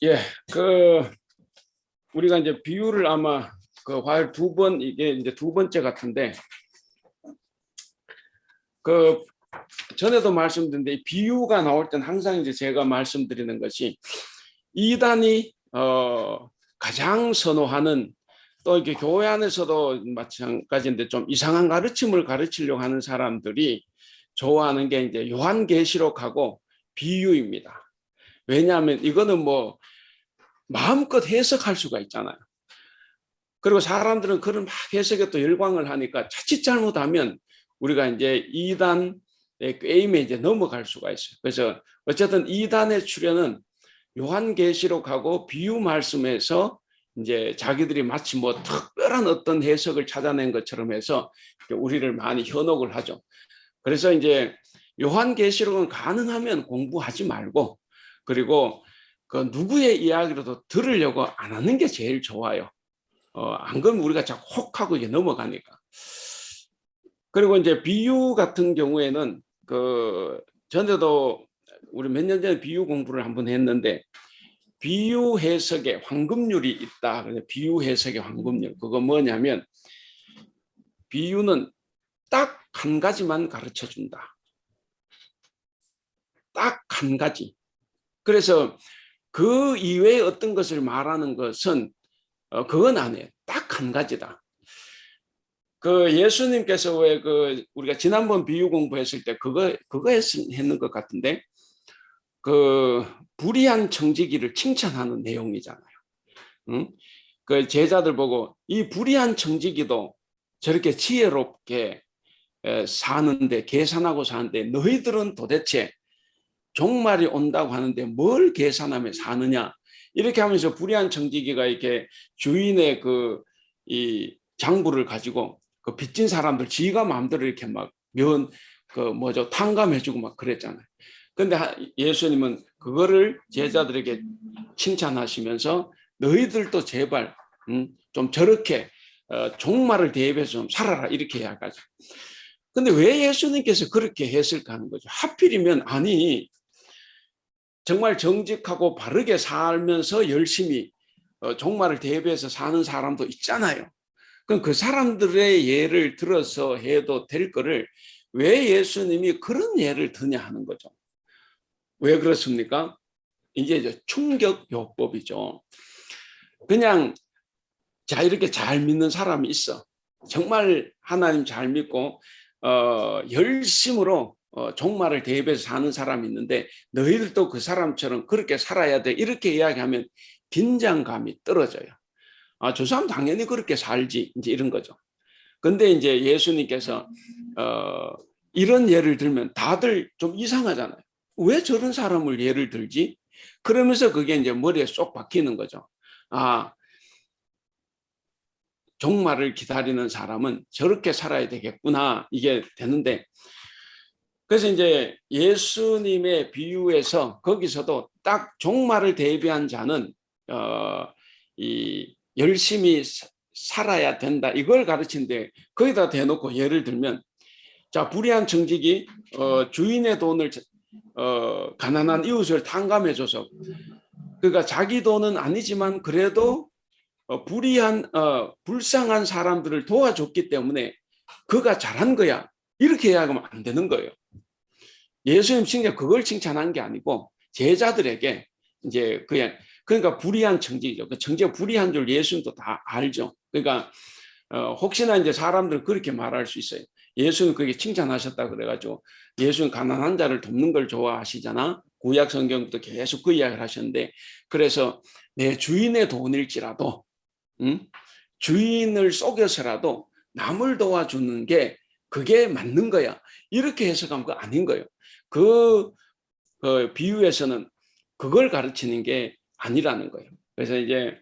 예, 우리가 이제 비유를 아마 화요일 이게 이제 두 번째 같은데, 그 전에도 말씀드렸는데, 이 비유가 나올 땐 항상 이제 제가 말씀드리는 것이 이단이 가장 선호하는, 또 이렇게 교회 안에서도 마찬가지인데 좀 이상한 가르침을 가르치려고 하는 사람들이 좋아하는 게 이제 요한계시록하고 비유입니다. 왜냐하면 이거는 뭐 마음껏 해석할 수가 있잖아요. 그리고 사람들은 그런 막 해석에 또 열광을 하니까 자칫 잘못하면 우리가 이제 이단의 게임에 이제 넘어갈 수가 있어요. 그래서 어쨌든 이단의 출현은 요한계시록하고 비유 말씀에서 이제 자기들이 마치 뭐 특별한 어떤 해석을 찾아낸 것처럼 해서 우리를 많이 현혹을 하죠. 그래서 이제 요한계시록은 가능하면 공부하지 말고, 그리고 그 누구의 이야기로도 들으려고 안 하는 게 제일 좋아요. 안 그러면 우리가 자꾸 혹하고 이게 넘어가니까. 그리고 이제 비유 같은 경우에는 전에도 우리 몇 년 전에 비유 공부를 한번 했는데, 비유 해석에 황금률이 있다. 비유 해석의 황금률. 그거 뭐냐면, 비유는 딱 한 가지만 가르쳐 준다. 딱 한 가지. 그래서 그 이외에 어떤 것을 말하는 것은 그건 아니에요. 딱 한 가지다. 예수님께서 왜 우리가 지난번 비유 공부했을 때 그거 했는 것 같은데, 불의한 청지기를 칭찬하는 내용이잖아요. 응? 그 제자들 보고 이 불의한 청지기도 저렇게 지혜롭게 사는데, 계산하고 사는데 너희들은 도대체 종말이 온다고 하는데 뭘 계산하며 사느냐, 이렇게 하면서 불의한 청지기가 이렇게 주인의 이 장부를 가지고 그 빚진 사람들 지가 마음대로 이렇게 막 탕감해주고 막 그랬잖아요. 근데 예수님은 그거를 제자들에게 칭찬하시면서 너희들도 제발 좀 저렇게 종말을 대비해서 좀 살아라, 이렇게 이야기하죠. 근데 왜 예수님께서 그렇게 했을까 하는 거죠. 하필이면, 아니, 정말 정직하고 바르게 살면서 열심히 종말을 대비해서 사는 사람도 있잖아요. 그럼 그 사람들의 예를 들어서 해도 될 거를 왜 예수님이 그런 예를 드냐 하는 거죠. 왜 그렇습니까? 이제 충격요법이죠. 그냥 이렇게 잘 믿는 사람이 있어. 정말 하나님 잘 믿고 열심으로 종말을 대비해서 사는 사람이 있는데, 너희들도 그 사람처럼 그렇게 살아야 돼, 이렇게 이야기하면 긴장감이 떨어져요. 저 사람 당연히 그렇게 살지, 이제 이런 거죠. 근데 이제 예수님께서 이런 예를 들면 다들 좀 이상하잖아요. 왜 저런 사람을 예를 들지? 그러면서 그게 이제 머리에 쏙 박히는 거죠. 종말을 기다리는 사람은 저렇게 살아야 되겠구나, 이게 되는데, 그래서 이제 예수님의 비유에서 거기서도 딱 종말을 대비한 자는 열심히 살아야 된다, 이걸 가르치는데, 거기다 대놓고 예를 들면, 자, 불의한 청직이 주인의 돈을 가난한 이웃을 탕감해줘서, 그러니까 자기 돈은 아니지만 그래도 불쌍한 사람들을 도와줬기 때문에 그가 잘한 거야, 이렇게 이야기하면 안 되는 거예요. 예수님 칭찬, 그걸 칭찬한 게 아니고 제자들에게 이제 그러니까 불의한 청지기죠. 그 청지가 불의한 줄 예수님도 다 알죠. 그러니까 혹시나 이제 사람들은 그렇게 말할 수 있어요. 예수님 그게 칭찬하셨다 그래가지고, 예수님 가난한 자를 돕는 걸 좋아하시잖아. 구약 성경부터 계속 그 이야기를 하셨는데, 그래서 내 주인의 돈일지라도 주인을 속여서라도 남을 도와주는 게 그게 맞는 거야, 이렇게 해석하면 그거 아닌 거예요. 비유에서는 그걸 가르치는 게 아니라는 거예요. 그래서 이제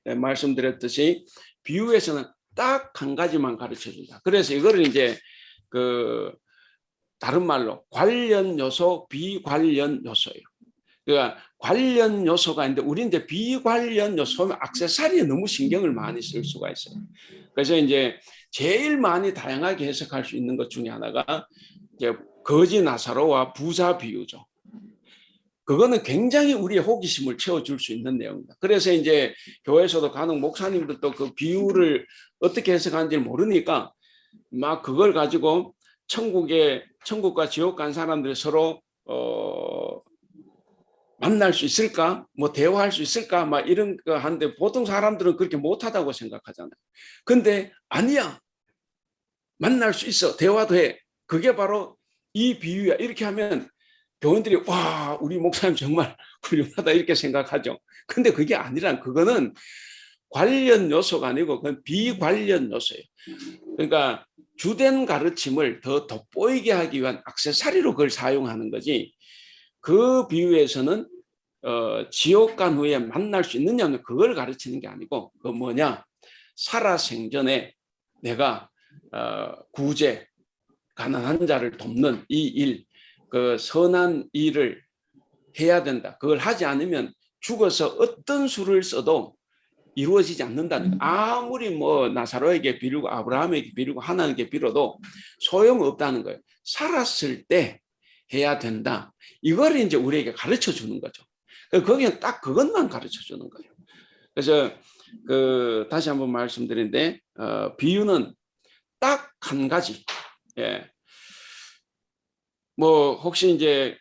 말씀드렸듯이 비유에서는 딱 한 가지만 가르쳐 준다. 그래서 이거를 이제 다른 말로 관련 요소, 비관련 요소예요. 그러니까 관련 요소가 있는데, 우리 이제 비관련 요소면 액세서리에 너무 신경을 많이 쓸 수가 있어요. 그래서 이제 제일 많이 다양하게 해석할 수 있는 것 중에 하나가 이제 거지 나사로와 부자 비유죠. 그거는 굉장히 우리의 호기심을 채워줄 수 있는 내용입니다. 그래서 이제 교회에서도 간혹 목사님들도 그 비유를 어떻게 해석하는지 모르니까 막 그걸 가지고 천국과 지옥 간 사람들이 서로 만날 수 있을까? 뭐 대화할 수 있을까? 막 이런 거 하는데 보통 사람들은 그렇게 못하다고 생각하잖아요. 근데 아니야. 만날 수 있어. 대화도 해. 그게 바로 이 비유야. 이렇게 하면 교원들이 와, 우리 목사님 정말 훌륭하다 이렇게 생각하죠. 근데 그게 아니란, 그거는 관련 요소가 아니고 그건 비관련 요소예요. 그러니까 주된 가르침을 더 돋보이게 하기 위한 액세서리로 그걸 사용하는 거지. 그 비유에서는 지옥 간 후에 만날 수 있느냐는 그걸 가르치는 게 아니고, 그 뭐냐, 살아생전에 내가 구제, 가난한 자를 돕는 이 일, 그 선한 일을 해야 된다. 그걸 하지 않으면 죽어서 어떤 수를 써도 이루어지지 않는다는 거예요. 아무리 뭐 나사로에게 비르고 아브라함에게 비르고 하나님께 빌어도 소용없다는 거예요. 살았을 때 해야 된다. 이걸 이제 우리에게 가르쳐 주는 거죠. 거기는 딱 그것만 가르쳐 주는 거예요. 그래서 다시 한번 말씀드리는데 비유는 딱 한 가지. 예. 뭐 혹시 이제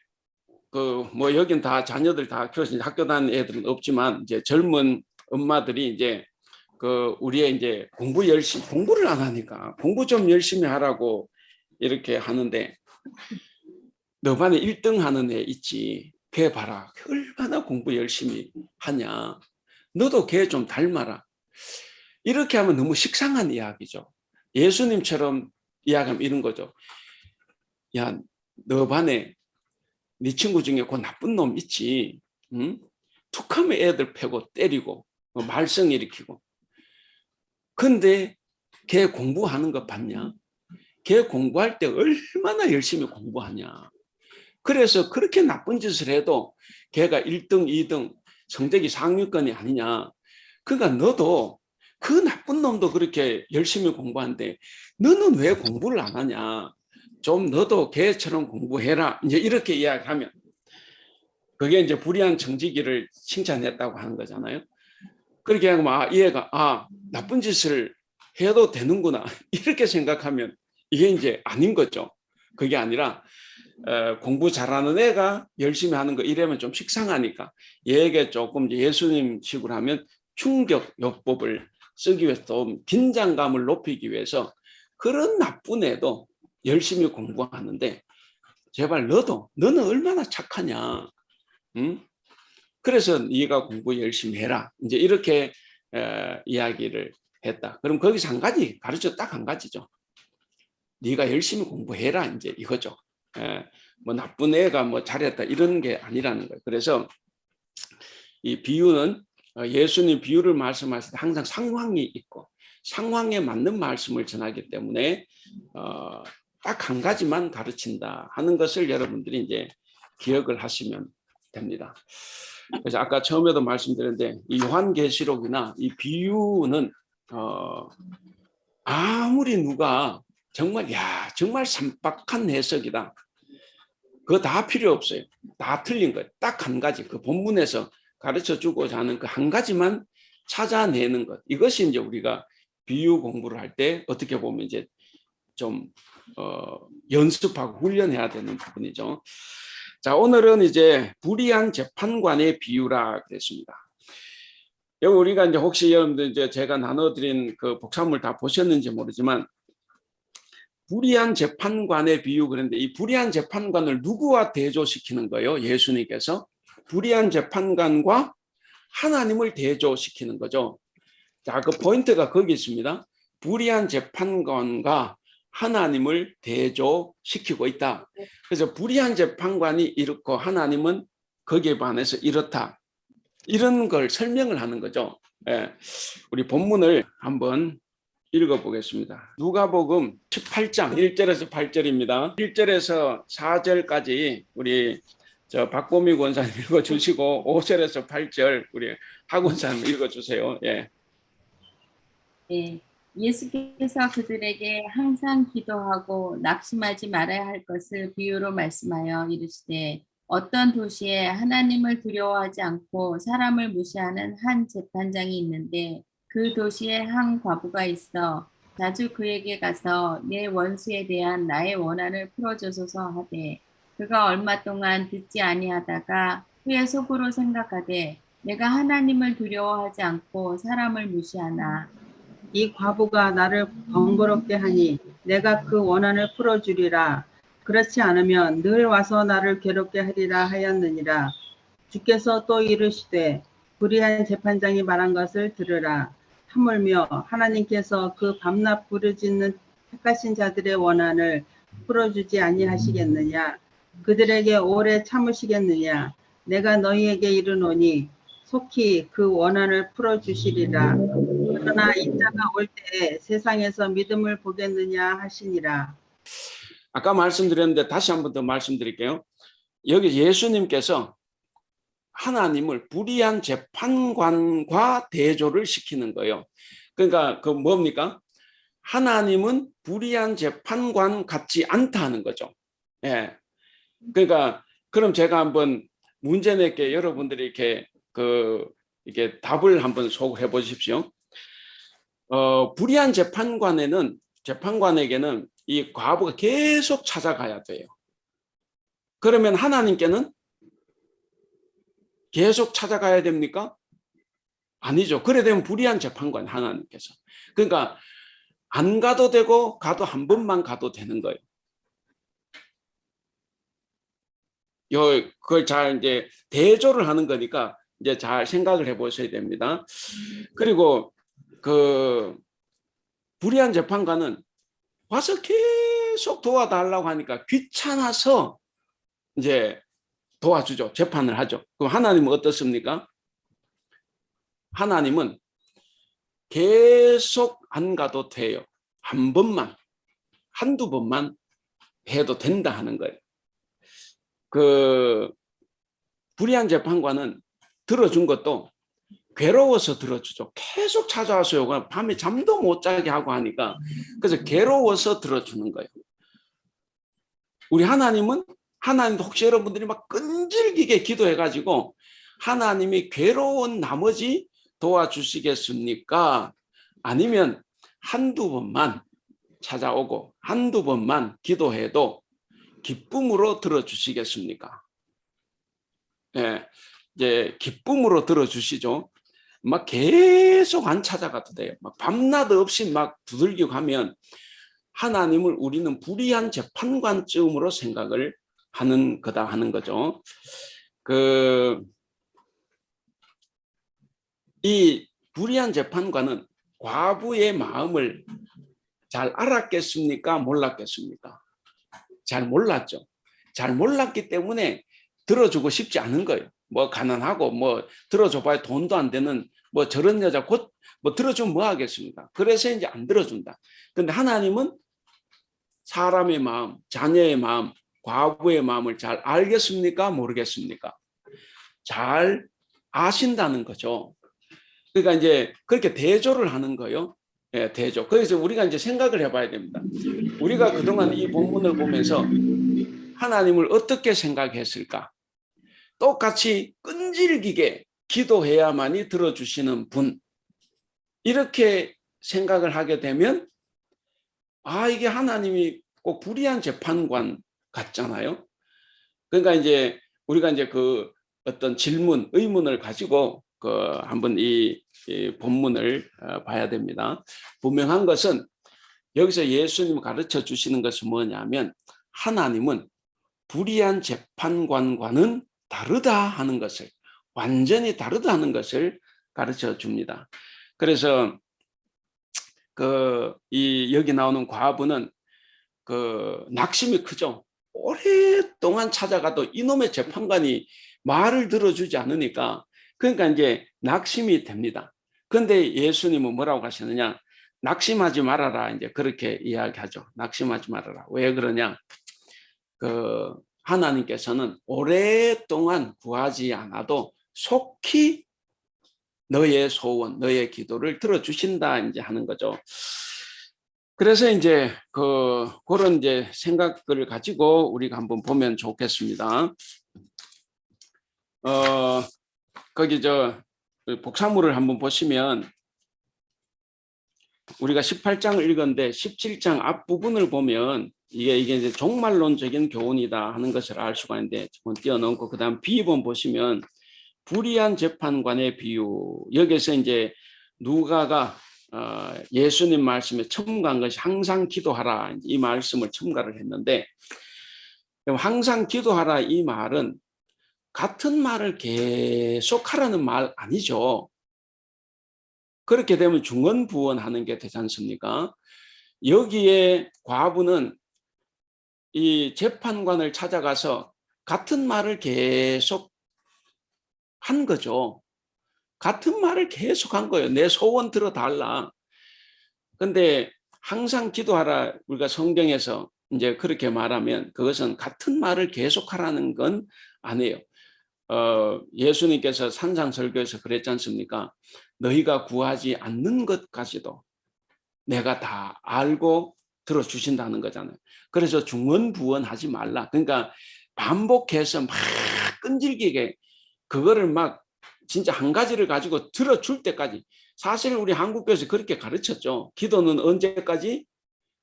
뭐 여긴 다 자녀들 다 교실 학교 다니는 애들은 없지만 이제 젊은 엄마들이 이제 우리의 이제 공부를 안 하니까 공부 좀 열심히 하라고 이렇게 하는데, 너 반에 1등 하는 애 있지. 걔 봐라. 얼마나 공부 열심히 하냐. 너도 걔 좀 닮아라. 이렇게 하면 너무 식상한 이야기죠. 예수님처럼 이야기하면 이런 거죠. 야, 너 반에 네 친구 중에 그 나쁜 놈 있지. 응? 툭하면 애들 패고 때리고 말썽 일으키고. 근데 걔 공부하는 거 봤냐? 걔 공부할 때 얼마나 열심히 공부하냐. 그래서 그렇게 나쁜 짓을 해도 걔가 1등, 2등 성적이 상위권이 아니냐. 그러니까 너도 그 나쁜 놈도 그렇게 열심히 공부하는데 너는 왜 공부를 안 하냐. 좀 너도 걔처럼 공부해라. 이제 이렇게 이야기하면 그게 이제 불의한 정직이를 칭찬했다고 하는 거잖아요. 그렇게 하면 이 애가 나쁜 짓을 해도 되는구나 이렇게 생각하면 이게 이제 아닌 거죠. 그게 아니라 공부 잘하는 애가 열심히 하는 거 이러면 좀 식상하니까 얘에게 조금 예수님 식으로 하면 충격요법을 쓰기 위해서 좀 긴장감을 높이기 위해서 그런 나쁜 애도 열심히 공부하는데 제발 너는 얼마나 착하냐. 응? 그래서 네가 공부 열심히 해라. 이제 이렇게 이야기를 했다. 그럼 거기서 한 가지 가르쳐, 딱 한 가지죠. 네가 열심히 공부해라. 이제 이거죠. 뭐 나쁜 애가 뭐 잘했다 이런 게 아니라는 거예요. 그래서 이 비유는 예수님 비유를 말씀하실 때 항상 상황이 있고 상황에 맞는 말씀을 전하기 때문에 딱 한 가지만 가르친다 하는 것을 여러분들이 이제 기억을 하시면 됩니다. 그래서 아까 처음에도 말씀드렸는데 이 요한계시록이나 이 비유는 아무리 누가 정말 정말 산박한 해석이다. 그거 다 필요 없어요. 다 틀린 거예요. 딱 한 가지 그 본문에서 가르쳐 주고자 하는 그 한 가지만 찾아내는 것. 이것이 이제 우리가 비유 공부를 할 때 어떻게 보면 이제 좀 연습하고 훈련해야 되는 부분이죠. 자, 오늘은 이제 불의한 재판관의 비유라 그랬습니다. 여기 우리가 이제 혹시 여러분들 이제 제가 나눠드린 그 복사물 다 보셨는지 모르지만 불의한 재판관의 비유 그런데 이 불의한 재판관을 누구와 대조시키는 거예요? 예수님께서 불의한 재판관과 하나님을 대조시키는 거죠. 자, 그 포인트가 거기 있습니다. 불의한 재판관과 하나님을 대조시키고 있다. 그래서 불의한 재판관이 이렇고 하나님은 거기에 반해서 이렇다. 이런 걸 설명을 하는 거죠. 우리 본문을 한번 읽어보겠습니다. 누가복음 18장 1절에서 8절입니다. 1절에서 4절까지 우리 박보미 권사님 읽어주시고 5절에서 8절 우리 하 권사님 읽어주세요. 예. 예, 예수께서 그들에게 항상 기도하고 낙심하지 말아야 할 것을 비유로 말씀하여 이르시되 어떤 도시에 하나님을 두려워하지 않고 사람을 무시하는 한 재판장이 있는데 그 도시에 한 과부가 있어 자주 그에게 가서 내 원수에 대한 나의 원한을 풀어주소서 하되 그가 얼마 동안 듣지 아니하다가 후에 속으로 생각하되 내가 하나님을 두려워하지 않고 사람을 무시하나 이 과부가 나를 번거롭게 하니 내가 그 원한을 풀어주리라. 그렇지 않으면 늘 와서 나를 괴롭게 하리라 하였느니라. 주께서 또 이르시되 불의한 재판장이 말한 것을 들으라. 하물며 하나님께서 그 밤낮 부르짖는 택하신 자들의 원한을 풀어주지 아니하시겠느냐. 그들에게 오래 참으시겠느냐. 내가 너희에게 이르노니 속히 그 원한을 풀어주시리라. 그러나 인자가 올 때에 세상에서 믿음을 보겠느냐 하시니라. 아까 말씀드렸는데 다시 한 번 더 말씀드릴게요. 여기 예수님께서 하나님을 불의한 재판관과 대조를 시키는 거예요. 그러니까 그 뭡니까? 하나님은 불의한 재판관 같지 않다는 거죠. 예. 그러니까 그럼 제가 한번 문제 낼게 여러분들이 이렇게 답을 한번 소개해 보십시오. 불의한 재판관에게는 이 과부가 계속 찾아가야 돼요. 그러면 하나님께는 계속 찾아가야 됩니까? 아니죠. 그래 되면 불의한 재판관 하나님께서. 그러니까 안 가도 되고 가도 한 번만 가도 되는 거예요. 그걸 잘 이제 대조를 하는 거니까 이제 잘 생각을 해 보셔야 됩니다. 그리고 그 불의한 재판관은 와서 계속 도와달라고 하니까 귀찮아서 이제 도와주죠. 재판을 하죠. 그럼 하나님은 어떻습니까? 하나님은 계속 안 가도 돼요. 한 번만, 한두 번만 해도 된다 하는 거예요. 그 불의한 재판관은 들어준 것도 괴로워서 들어주죠. 계속 찾아와서요. 밤에 잠도 못 자게 하고 하니까 그래서 괴로워서 들어주는 거예요. 우리 하나님도 혹시 여러분들이 막 끈질기게 기도해가지고 하나님이 괴로운 나머지 도와주시겠습니까? 아니면 한두 번만 찾아오고 한두 번만 기도해도 기쁨으로 들어주시겠습니까? 예, 이제 기쁨으로 들어주시죠. 막 계속 안 찾아가도 돼요. 막 밤낮 없이 막 두들기고 하면 하나님을 우리는 불의한 재판관쯤으로 생각을 하는 거다 하는 거죠. 이 불의한 재판관은 과부의 마음을 잘 알았겠습니까? 몰랐겠습니까? 잘 몰랐죠. 잘 몰랐기 때문에 들어주고 싶지 않은 거예요. 뭐 가난하고 뭐 들어줘봐야 돈도 안 되는 뭐 저런 여자 곧 뭐 들어주면 뭐 하겠습니까? 그래서 이제 안 들어준다. 근데 하나님은 사람의 마음, 자녀의 마음, 과부의 마음을 잘 알겠습니까? 모르겠습니까? 잘 아신다는 거죠. 그러니까 이제 그렇게 대조를 하는 거예요. 예, 대조. 그래서 우리가 이제 생각을 해봐야 됩니다. 우리가 그동안 이 본문을 보면서 하나님을 어떻게 생각했을까? 똑같이 끈질기게 기도해야만이 들어주시는 분. 이렇게 생각을 하게 되면 이게 하나님이 꼭 불의한 재판관 같잖아요. 그러니까 이제 우리가 이제 그 어떤 의문을 가지고 한번 이 본문을 봐야 됩니다. 분명한 것은 여기서 예수님 가르쳐 주시는 것이 뭐냐면 하나님은 불의한 재판관과는 다르다 하는 것을 완전히 다르다 하는 것을 가르쳐 줍니다. 그래서 여기 나오는 과부는 낙심이 크죠. 오랫동안 찾아가도 이놈의 재판관이 말을 들어주지 않으니까 그러니까 이제 낙심이 됩니다. 그런데 예수님은 뭐라고 하시느냐? 낙심하지 말아라. 이제 그렇게 이야기하죠. 낙심하지 말아라. 왜 그러냐? 하나님께서는 오랫동안 구하지 않아도 속히 너의 소원, 너의 기도를 들어주신다 이제 하는 거죠. 그래서 이제 그런 이제 생각을 가지고 우리가 한번 보면 좋겠습니다. 거기 복사물을 한번 보시면 우리가 18장을 읽었는데 17장 앞부분을 보면 이게 이제 종말론적인 교훈이다 하는 것을 알 수가 있는데 띄어넣고 그다음 B번 보시면 불의한 재판관의 비유. 여기서 이제 누가가 예수님 말씀에 첨가한 것이 항상 기도하라 이 말씀을 첨가를 했는데 항상 기도하라 이 말은 같은 말을 계속하라는 말 아니죠. 그렇게 되면 중언부언하는 게 되지 않습니까? 여기에 과부는 이 재판관을 찾아가서 같은 말을 계속 한 거죠. 같은 말을 계속 한 거예요. 내 소원 들어달라. 근데 항상 기도하라 우리가 성경에서 이제 그렇게 말하면 그것은 같은 말을 계속하라는 건 아니에요. 예수님께서 산상설교에서 그랬지 않습니까? 너희가 구하지 않는 것까지도 내가 다 알고 들어주신다는 거잖아요. 그래서 중언부언하지 말라. 그러니까 반복해서 막 끈질기게 그거를 막 진짜 한 가지를 가지고 들어줄 때까지 사실 우리 한국교회에서 그렇게 가르쳤죠. 기도는 언제까지?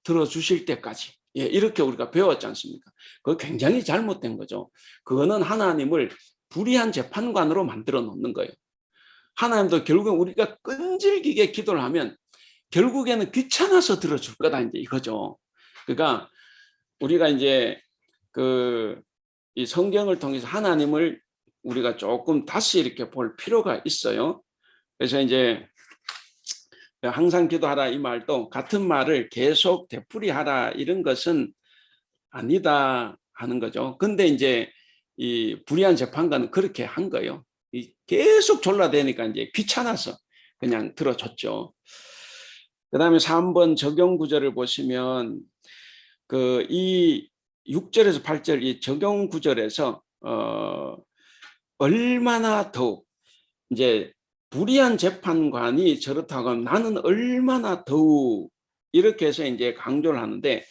들어주실 때까지. 예, 이렇게 우리가 배웠지 않습니까? 그거 굉장히 잘못된 거죠. 그거는 하나님을 불의한 재판관으로 만들어 놓는 거예요. 하나님도 결국 우리가 끈질기게 기도를 하면 결국에는 귀찮아서 들어줄 거다 이제 이거죠. 그러니까 우리가 이제 이 성경을 통해서 하나님을 우리가 조금 다시 이렇게 볼 필요가 있어요. 그래서 이제 항상 기도하라 이 말도 같은 말을 계속 되풀이하라 이런 것은 아니다 하는 거죠. 근데 이제 이 불의한 재판관은 그렇게 한 거예요. 계속 졸라대니까 이제 귀찮아서 그냥 들어줬죠. 그 다음에 3번 적용 구절을 보시면 이 6절에서 8절 이 적용 구절에서 얼마나 더욱 이제 불의한 재판관이 저렇다고 하면 나는 얼마나 더욱 이렇게 해서 이제 강조를 하는데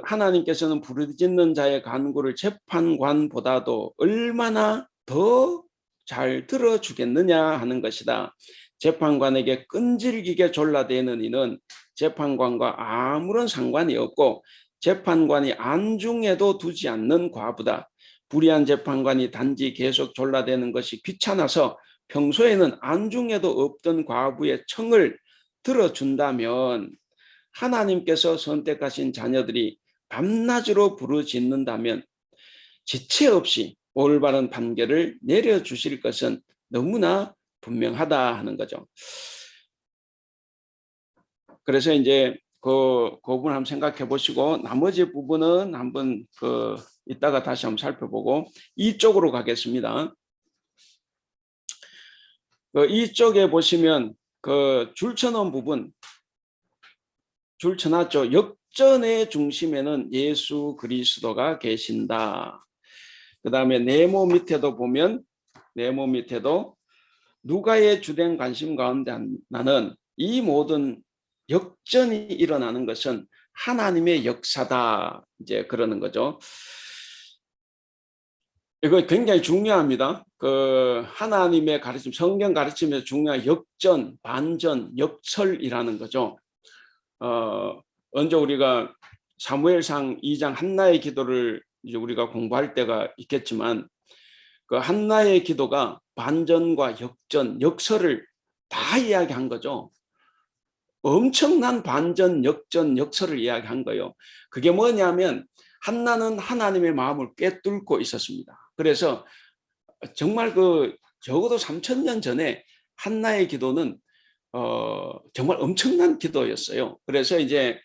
하나님께서는 부르짖는 자의 간구를 재판관보다도 얼마나 더 잘 들어주겠느냐 하는 것이다. 재판관에게 끈질기게 졸라대는 이는 재판관과 아무런 상관이 없고 재판관이 안중에도 두지 않는 과부다. 불의한 재판관이 단지 계속 졸라대는 것이 귀찮아서 평소에는 안중에도 없던 과부의 청을 들어준다면 하나님께서 선택하신 자녀들이 밤낮으로 부르짖는다면 지체 없이 올바른 판결을 내려주실 것은 너무나 분명하다 하는 거죠. 그래서 이제 그 부분 한번 생각해 보시고 나머지 부분은 한번 이따가 다시 한번 살펴보고 이쪽으로 가겠습니다. 이쪽에 보시면 줄 쳐놓은 부분 줄 쳐놨죠. 역전의 중심에는 예수 그리스도가 계신다. 그 다음에 네모 밑에도 보면 네모 밑에도 누가의 주된 관심 가운데 나는 이 모든 역전이 일어나는 것은 하나님의 역사다. 이제 그러는 거죠. 이거 굉장히 중요합니다. 하나님의 가르침, 성경 가르침에서 중요한 역전, 반전, 역설이라는 거죠. 언제 우리가 사무엘상 2장 한나의 기도를 이제 우리가 공부할 때가 있겠지만 그 한나의 기도가 반전과 역전, 역설을 다 이야기한 거죠. 엄청난 반전, 역전, 역설을 이야기한 거예요. 그게 뭐냐면 한나는 하나님의 마음을 꿰뚫고 있었습니다. 그래서 정말 적어도 3000년 전에 한나의 기도는 정말 엄청난 기도였어요. 그래서 이제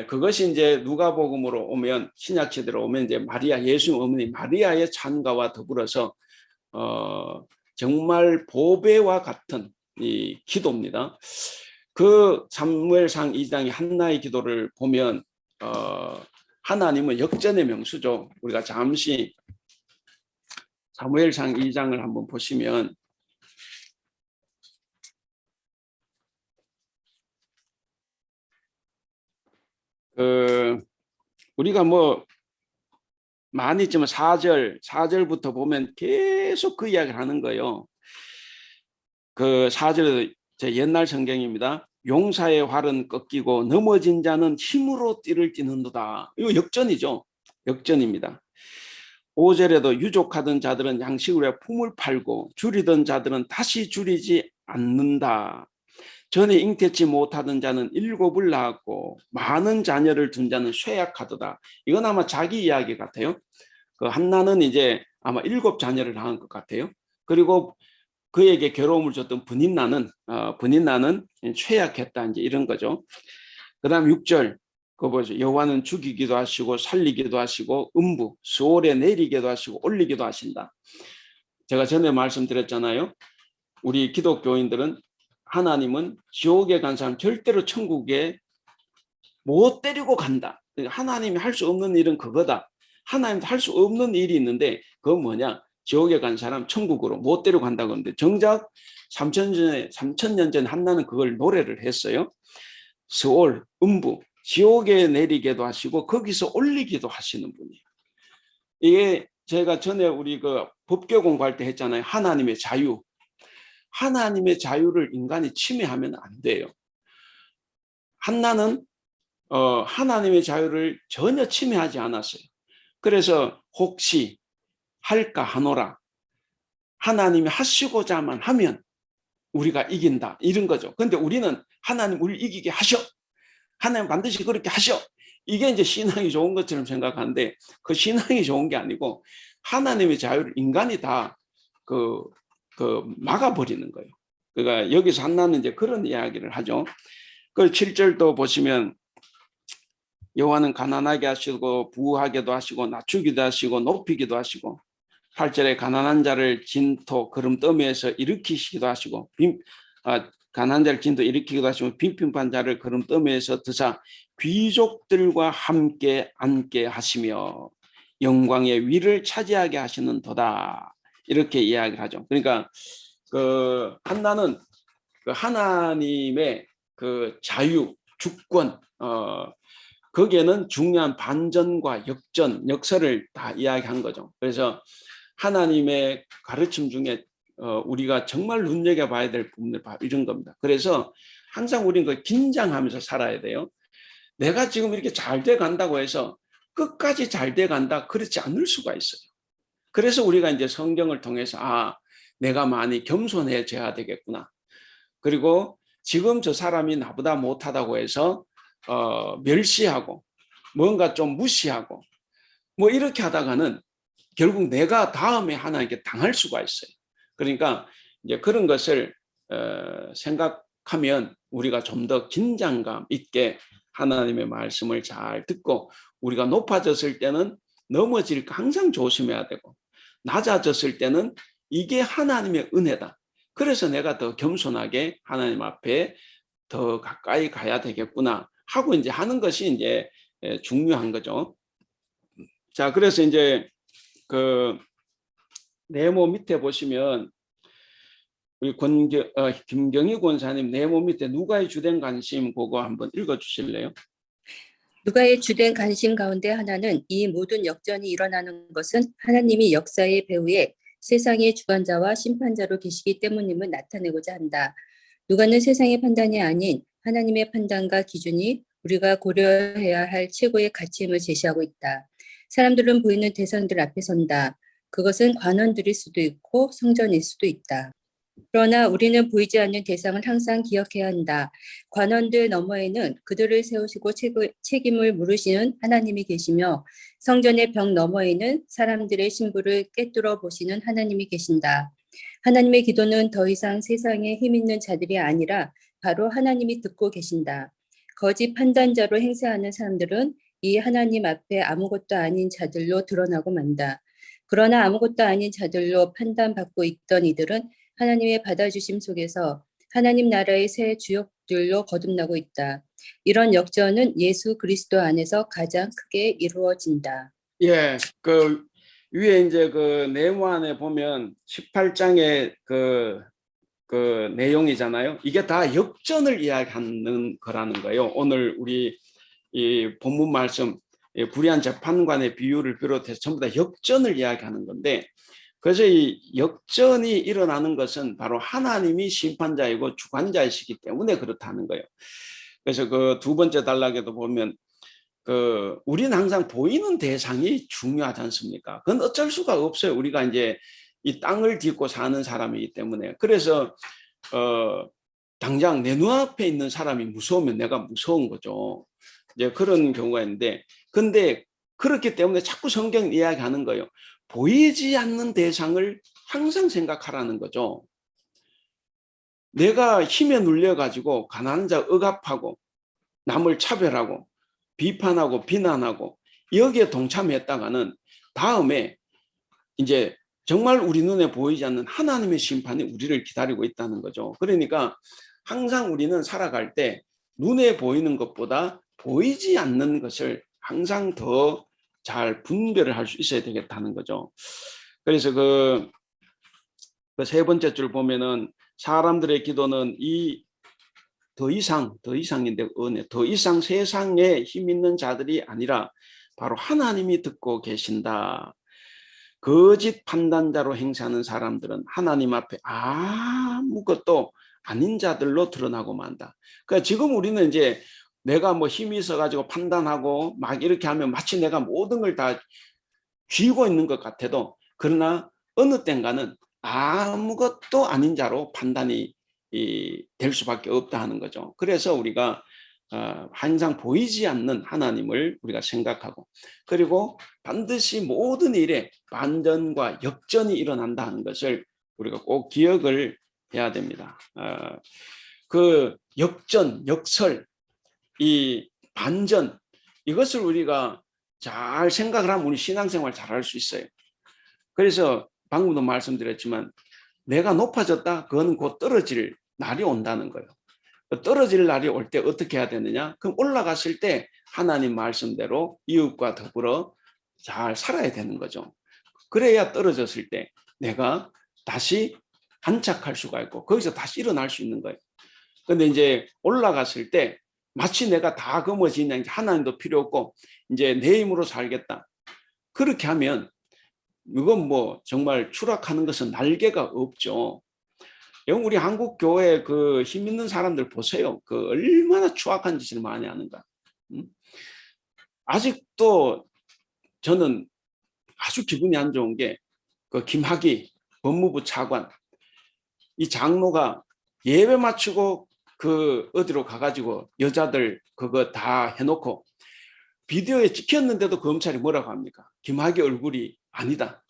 그것이 이제 누가복음으로 오면 신약 시대로 오면 이제 마리아 예수 어머니 마리아의 찬가와 더불어서 정말 보배와 같은 이 기도입니다. 사무엘상 2장의 한나의 기도를 보면 하나님은 역전의 명수죠. 우리가 잠시 사무엘상 2장을 한번 보시면 우리가 많이 있지만 4절부터 보면 계속 그 이야기를 하는 거예요. 그 4절에도 제 옛날 성경입니다. 용사의 활은 꺾이고 넘어진 자는 힘으로 띠를 띠는도다. 이거 역전이죠. 역전입니다. 5절에도 유족하던 자들은 양식을 위해 품을 팔고 줄이던 자들은 다시 줄이지 않는다. 전에 잉태치 못하던 자는 7을 낳았고 많은 자녀를 둔 자는 쇠약하도다. 이건 아마 자기 이야기 같아요. 그 한나는 이제 아마 7자녀를 낳은 것 같아요. 그리고 그에게 괴로움을 줬던 분인나는 쇠약했다, 이제 이런 거죠. 그다음 6절 그거 보죠. 여호와는 죽이기도 하시고 살리기도 하시고 음부 수월에 내리기도 하시고 올리기도 하신다. 제가 전에 말씀드렸잖아요. 우리 기독교인들은 하나님은 지옥에 간 사람 절대로 천국에 못 데리고 간다. 하나님이 할 수 없는 일은 그거다. 하나님도 할 수 없는 일이 있는데 그건 뭐냐? 지옥에 간 사람 천국으로 못 데리고 간다고 하는데 정작 3,000년 전에 한나는 그걸 노래를 했어요. 스올, 음부, 지옥에 내리게도 하시고 거기서 올리기도 하시는 분이에요. 이게 제가 전에 우리 그 법교 공부할 때 했잖아요. 하나님의 자유. 하나님의 자유를 인간이 침해하면 안 돼요. 한나는 하나님의 자유를 전혀 침해하지 않았어요. 그래서 혹시 할까 하노라. 하나님이 하시고자만 하면 우리가 이긴다. 이런 거죠. 근데 우리는 하나님 우리를 이기게 하셔. 하나님 반드시 그렇게 하셔. 이게 이제 신앙이 좋은 것처럼 생각하는데 그 신앙이 좋은 게 아니고 하나님의 자유를 인간이 다 막아버리는 거예요. 그러니까 여기서 한나는 이제 그런 이야기를 하죠. 그 7절도 보시면 여호와는 가난하게 하시고 부하게도 하시고 낮추기도 하시고 높이기도 하시고 8절에 가난한 자를 진토 거름더미에서 일으키시기도 하시고 가난한 자를 진토 일으키기도 하시고 빈핀판 자를 거름더미에서 드사 귀족들과 함께 앉게 하시며 영광의 위를 차지하게 하시는 도다. 이렇게 이야기를 하죠. 그러니까 그 한나는 그 하나님의 그 자유, 주권, 거기에는 중요한 반전과 역전, 역설을 다 이야기한 거죠. 그래서 하나님의 가르침 중에 우리가 정말 눈여겨봐야 될 부분을 이런 겁니다. 그래서 항상 우리는 그 긴장하면서 살아야 돼요. 내가 지금 이렇게 잘 돼 간다고 해서 끝까지 잘 돼 간다, 그렇지 않을 수가 있어요. 그래서 우리가 이제 성경을 통해서 내가 많이 겸손해져야 되겠구나. 그리고 지금 저 사람이 나보다 못하다고 해서 멸시하고 뭔가 좀 무시하고 뭐 이렇게 하다가는 결국 내가 다음에 하나님께 당할 수가 있어요. 그러니까 이제 그런 것을 생각하면 우리가 좀 더 긴장감 있게 하나님의 말씀을 잘 듣고 우리가 높아졌을 때는 넘어질까 항상 조심해야 되고 낮아졌을 때는 이게 하나님의 은혜다. 그래서 내가 더 겸손하게 하나님 앞에 더 가까이 가야 되겠구나 하고 이제 하는 것이 이제 중요한 거죠. 자, 그래서 이제 그 네모 밑에 보시면 우리 김경희 권사님 네모 밑에 누가의 주된 관심 그거 한번 읽어 주실래요? 누가의 주된 관심 가운데 하나는 이 모든 역전이 일어나는 것은 하나님이 역사의 배후에 세상의 주관자와 심판자로 계시기 때문임을 나타내고자 한다. 누가는 세상의 판단이 아닌 하나님의 판단과 기준이 우리가 고려해야 할 최고의 가치임을 제시하고 있다. 사람들은 보이는 대상들 앞에 선다. 그것은 관원들일 수도 있고 성전일 수도 있다. 그러나 우리는 보이지 않는 대상을 항상 기억해야 한다. 관원들 너머에는 그들을 세우시고 책임을 물으시는 하나님이 계시며 성전의 벽 너머에는 사람들의 신부를 꿰뚫어 보시는 하나님이 계신다. 하나님의 기도는 더 이상 세상에 힘 있는 자들이 아니라 바로 하나님이 듣고 계신다. 거짓 판단자로 행세하는 사람들은 이 하나님 앞에 아무것도 아닌 자들로 드러나고 만다. 그러나 아무것도 아닌 자들로 판단받고 있던 이들은 하나님의 받아주심 속에서 하나님 나라의 새 주역들로 거듭나고 있다. 이런 역전은 예수 그리스도 안에서 가장 크게 이루어진다. 예, 그 위에 이제 그 네모 안에 보면 18장의 그 내용이잖아요. 이게 다 역전을 이야기하는 거라는 거예요. 오늘 우리 이 본문 말씀 불의한 재판관의 비유를 비롯해서 전부 다 역전을 이야기하는 건데, 그래서 이 역전이 일어나는 것은 바로 하나님이 심판자이고 주관자이시기 때문에 그렇다는 거예요. 그래서 그 두 번째 단락에도 보면 우리는 항상 보이는 대상이 중요하지 않습니까? 그건 어쩔 수가 없어요. 우리가 이제 이 땅을 딛고 사는 사람이기 때문에. 그래서 당장 내 눈앞에 있는 사람이 무서우면 내가 무서운 거죠. 이제 그런 경우가 있는데, 근데 그렇기 때문에 자꾸 성경 이야기하는 거예요. 보이지 않는 대상을 항상 생각하라는 거죠. 내가 힘에 눌려가지고 가난한 자 억압하고 남을 차별하고 비판하고 비난하고 여기에 동참했다가는 다음에 이제 정말 우리 눈에 보이지 않는 하나님의 심판이 우리를 기다리고 있다는 거죠. 그러니까 항상 우리는 살아갈 때 눈에 보이는 것보다 보이지 않는 것을 항상 더 잘 분별을 할 수 있어야 되겠다는 거죠. 그래서 그 세 번째 줄 보면은 사람들의 기도는 더 이상인데 은혜, 더 이상 세상에 힘 있는 자들이 아니라 바로 하나님이 듣고 계신다. 거짓 판단자로 행세하는 사람들은 하나님 앞에 아무것도 아닌 자들로 드러나고 만다. 그러니까 지금 우리는 이제 내가 뭐 힘이 있어가지고 판단하고 막 이렇게 하면 마치 내가 모든 걸 다 쥐고 있는 것 같아도, 그러나 어느 땐가는 아무것도 아닌 자로 판단이 될 수밖에 없다 하는 거죠. 그래서 우리가 항상 보이지 않는 하나님을 우리가 생각하고, 그리고 반드시 모든 일에 반전과 역전이 일어난다 하는 것을 우리가 꼭 기억을 해야 됩니다. 그 역전, 역설, 이 반전, 이것을 우리가 잘 생각을 하면 우리 신앙생활 잘할 수 있어요. 그래서 방금도 말씀드렸지만 내가 높아졌다, 그거는 곧 떨어질 날이 온다는 거예요. 떨어질 날이 올 때 어떻게 해야 되느냐? 그럼 올라갔을 때 하나님 말씀대로 이웃과 더불어 잘 살아야 되는 거죠. 그래야 떨어졌을 때 내가 다시 안착할 수가 있고 거기서 다시 일어날 수 있는 거예요. 근데 이제 올라갔을 때 마치 내가 다 거머쥐냐, 하나님도 필요 없고 이제 내 힘으로 살겠다. 그렇게 하면 이건 뭐 정말 추락하는 것은 날개가 없죠. 우리 한국 교회 그 힘 있는 사람들 보세요. 그 얼마나 추악한 짓을 많이 하는가. 아직도 저는 아주 기분이 안 좋은 게 그 김학의 법무부 차관, 이 장로가 예배 마치고 그 어디로 가가지고 여자들 그거 다 해놓고 비디오에 찍혔는데도 검찰이 뭐라고 합니까? 김학의 얼굴이 아니다,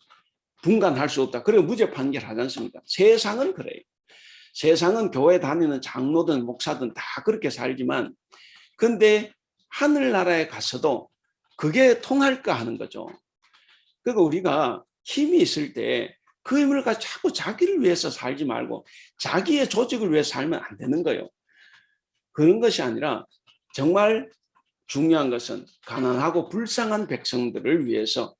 분간할 수 없다. 그리고 무죄 판결하지 않습니까? 세상은 그래요. 세상은 교회 다니는 장로든 목사든 다 그렇게 살지만, 근데 하늘나라에 가서도 그게 통할까 하는 거죠. 그러니까 우리가 힘이 있을 때 그 힘을 가지고 자꾸 자기를 위해서 살지 말고 자기의 조직을 위해서 살면 안 되는 거예요. 그런 것이 아니라 정말 중요한 것은 가난하고 불쌍한 백성들을 위해서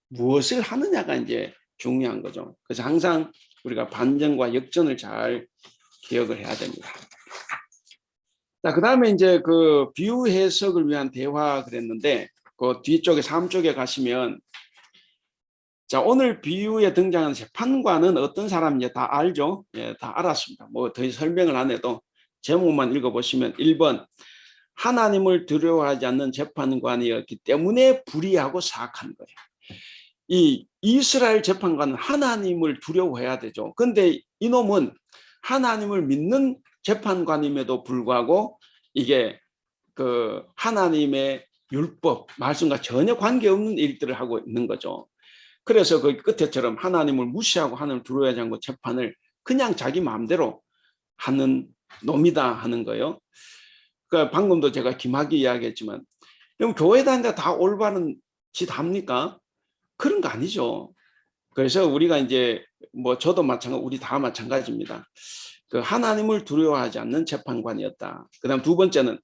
무엇을 하느냐가 이제 중요한 거죠. 그래서 항상 우리가 반전과 역전을 잘 기억을 해야 됩니다. 자, 그 다음에 이제 그 비유 해석을 위한 대화 그랬는데, 그 뒤쪽에 3쪽에 가시면, 자, 오늘 비유에 등장하는 재판관은 어떤 사람인지 다 알죠? 예, 다 알았습니다. 뭐 더 설명을 안 해도 제목만 읽어보시면 1번, 하나님을 두려워하지 않는 재판관이었기 때문에 불의하고 사악한 거예요. 이 이스라엘 재판관은 하나님을 두려워해야 되죠. 근데 이놈은 하나님을 믿는 재판관임에도 불구하고 이게 그 하나님의 율법, 말씀과 전혀 관계없는 일들을 하고 있는 거죠. 그래서 그 끝에처럼 하나님을 무시하고 하나님을 두려워하지 않고 재판을 그냥 자기 마음대로 하는 놈이다 하는 거예요. 그 방금도 제가 김학의 이야기했지만, 그럼 교회 다니는데 다 올바른 짓 합니까? 그런 거 아니죠. 그래서 우리가 이제 뭐 저도 마찬가지, 우리 다 마찬가지입니다. 그 하나님을 두려워하지 않는 재판관이었다. 그다음 두 번째는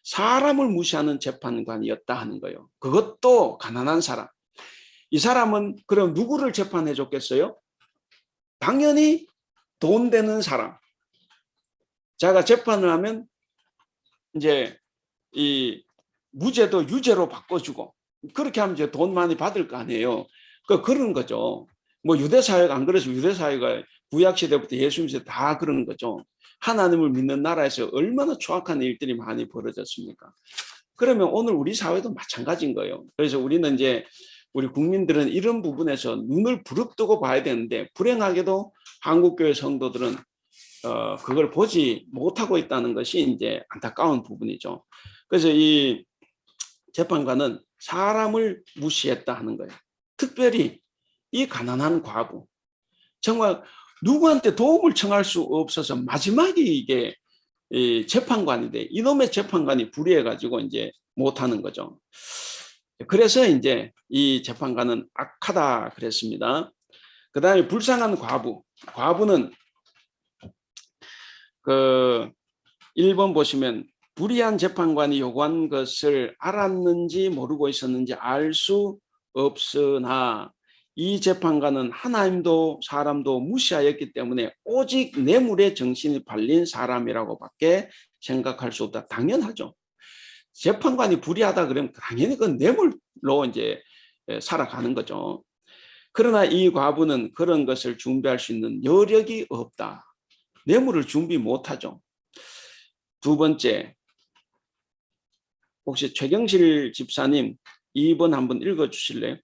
사람을 무시하는 재판관이었다 하는 거예요. 그것도 가난한 사람. 이 사람은 그럼 누구를 재판해 줬겠어요? 당연히 돈 되는 사람. 자가 재판을 하면 이제 이 무죄도 유죄로 바꿔주고 그렇게 하면 이제 돈 많이 받을 거 아니에요. 그런 거죠. 뭐 유대 사회가 안 그래서 유대 사회가 구약 시대부터 예수님 시대 다 그런 거죠. 하나님을 믿는 나라에서 얼마나 추악한 일들이 많이 벌어졌습니까? 그러면 오늘 우리 사회도 마찬가지인 거예요. 그래서 우리는 이제 우리 국민들은 이런 부분에서 눈을 부릅뜨고 봐야 되는데 불행하게도 한국교회 성도들은 그걸 보지 못하고 있다는 것이 이제 안타까운 부분이죠. 그래서 이 재판관은 사람을 무시했다 하는 거예요. 특별히 이 가난한 과부, 정말 누구한테 도움을 청할 수 없어서 마지막에 이게 이 재판관인데 이놈의 재판관이 불의해가지고 이제 못하는 거죠. 그래서 이제 이 재판관은 악하다 그랬습니다. 그 다음에 불쌍한 과부, 과부는 그 1번 보시면 불의한 재판관이 요구한 것을 알았는지 모르고 있었는지 알 수 없으나 이 재판관은 하나님도 사람도 무시하였기 때문에 오직 뇌물에 정신이 팔린 사람이라고밖에 생각할 수 없다. 당연하죠. 재판관이 불의하다 그러면 당연히 그 뇌물로 이제 살아가는 거죠. 그러나 이 과부는 그런 것을 준비할 수 있는 여력이 없다. 뇌물을 준비 못하죠. 두 번째, 혹시 최경실 집사님 2번 한번 읽어주실래요?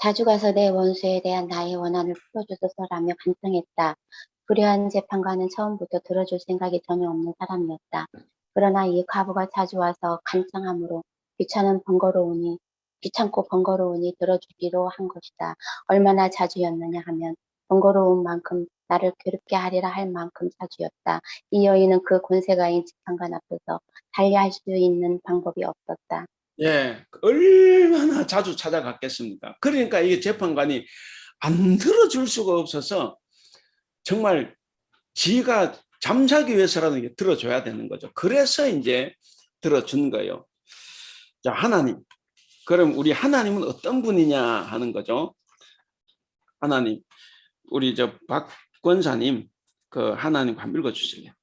자주 가서 내 원수에 대한 나의 원한을 풀어주소서라며 간청했다. 불의한 재판관은 처음부터 들어줄 생각이 전혀 없는 사람이었다. 그러나 이 과부가 자주 와서 간청함으로 귀찮고 번거로우니 들어주기로 한 것이다. 얼마나 자주였느냐 하면 번거로운 만큼 나를 괴롭게 하리라 할 만큼 자주였다. 이 여인은 그 권세가인 재판관 앞에서 달리할 수 있는 방법이 없었다. 예, 얼마나 자주 찾아갔겠습니까? 그러니까 이게 재판관이 안 들어줄 수가 없어서 정말 지가 잠자기 위해서라도 이게 들어줘야 되는 거죠. 그래서 이제 들어준 거예요. 자, 하나님. 그럼 우리 하나님은 어떤 분이냐 하는 거죠. 하나님, 우리 박 권사님 그 하나님 한번 읽어주실래요?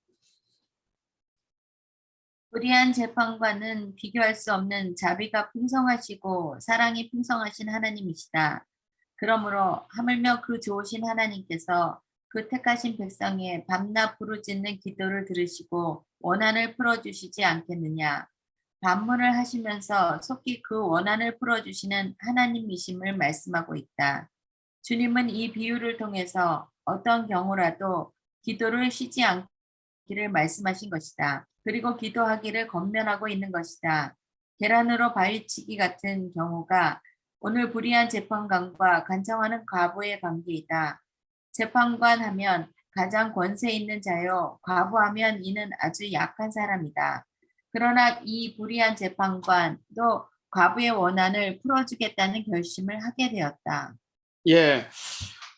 불의한 재판관은 비교할 수 없는 자비가 풍성하시고 사랑이 풍성하신 하나님이시다. 그러므로 하물며 그 좋으신 하나님께서 그 택하신 백성의 밤낮 부르짖는 기도를 들으시고 원한을 풀어주시지 않겠느냐. 반문을 하시면서 속히 그 원한을 풀어주시는 하나님이심을 말씀하고 있다. 주님은 이 비유를 통해서 어떤 경우라도 기도를 쉬지 않기를 말씀하신 것이다. 그리고 기도하기를 권면하고 있는 것이다. 계란으로 바위치기 같은 경우가 오늘 불의한 재판관과 간청하는 과부의 관계이다. 재판관 하면 가장 권세 있는 자요, 과부하면 이는 아주 약한 사람이다. 그러나 이 불의한 재판관도 과부의 원한을 풀어주겠다는 결심을 하게 되었다. 예,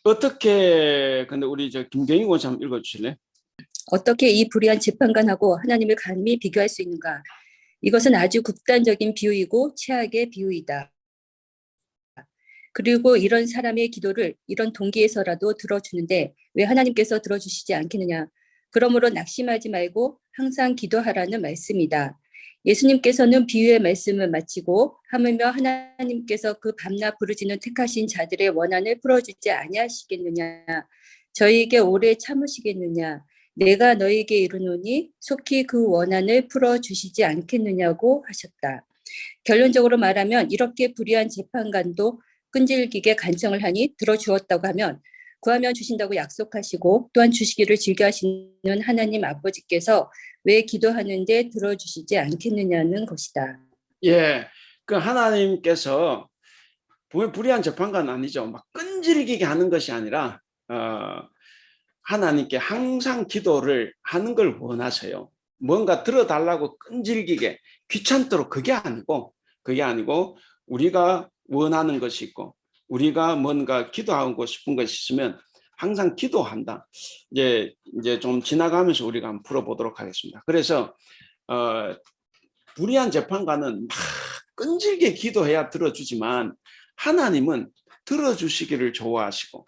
어떻게 근데 우리 김경희 원사 한번 읽어주실래요? 어떻게 이 불의한 재판관하고 하나님을 감히 비교할 수 있는가? 이것은 아주 극단적인 비유이고 최악의 비유이다. 그리고 이런 사람의 기도를 이런 동기에서라도 들어주는데 왜 하나님께서 들어주시지 않겠느냐? 그러므로 낙심하지 말고 항상 기도하라는 말씀이다. 예수님께서는 비유의 말씀을 마치고 하물며 하나님께서 그 밤낮 부르짖는 택하신 자들의 원한을 풀어주지 아니하시겠느냐? 저희에게 오래 참으시겠느냐? 내가 너에게 이르노니 속히 그 원한을 풀어주시지 않겠느냐고 하셨다. 결론적으로 말하면 이렇게 불의한 재판관도 끈질기게 간청을 하니 들어주었다고 하면 구하면 주신다고 약속하시고 또한 주시기를 즐겨하시는 하나님 아버지께서 왜 기도하는데 들어주시지 않겠느냐는 것이다. 예, 그 하나님께서 불의한 재판관 아니죠. 막 끈질기게 하는 것이 아니라 하나님께 항상 기도를 하는 걸 원하세요. 뭔가 들어달라고 끈질기게 귀찮도록 그게 아니고 우리가 원하는 것이 있고 우리가 뭔가 기도하고 싶은 것이 있으면 항상 기도한다. 이제 좀 지나가면서 우리가 한번 풀어보도록 하겠습니다. 그래서 불의한 재판관은 막 끈질게 기도해야 들어주지만 하나님은 들어주시기를 좋아하시고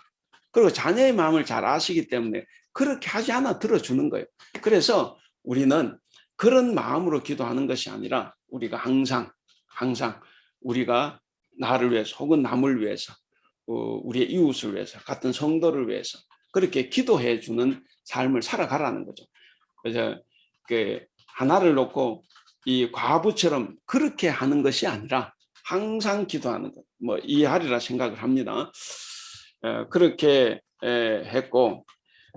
그리고 자녀의 마음을 잘 아시기 때문에 그렇게 하지 않아 들어주는 거예요. 그래서 우리는 그런 마음으로 기도하는 것이 아니라 우리가 항상 우리가 나를 위해서 혹은 남을 위해서 우리의 이웃을 위해서 같은 성도를 위해서 그렇게 기도해 주는 삶을 살아가라는 거죠. 그래서 그 하나를 놓고 이 과부처럼 그렇게 하는 것이 아니라 항상 기도하는 것, 뭐 이해하리라 생각을 합니다. 그렇게 했고,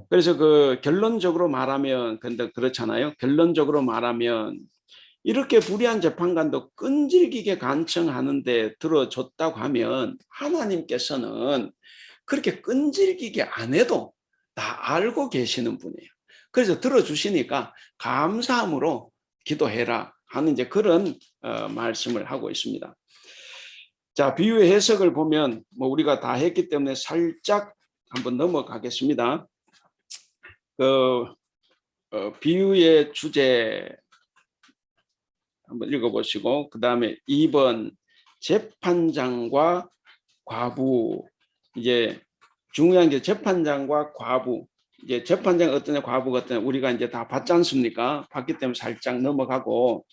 그래서 그 결론적으로 말하면, 근데 그렇잖아요. 결론적으로 말하면 이렇게 불의한 재판관도 끈질기게 간청하는데 들어줬다고 하면 하나님께서는 그렇게 끈질기게 안 해도 다 알고 계시는 분이에요. 그래서 들어주시니까 감사함으로 기도해라 하는 이제 그런 말씀을 하고 있습니다. 자, 비유의 해석을 보면 뭐 우리가 다 했기 때문에 살짝 한번 넘어가겠습니다. 비유의 주제 한번 읽어보시고 그 다음에 2번 재판장과 과부. 이제 중요한 게 재판장과 과부. 이제 재판장 어떠냐 과부가 어떠냐 우리가 이제 다 봤지 않습니까? 봤기 때문에 살짝 넘어가고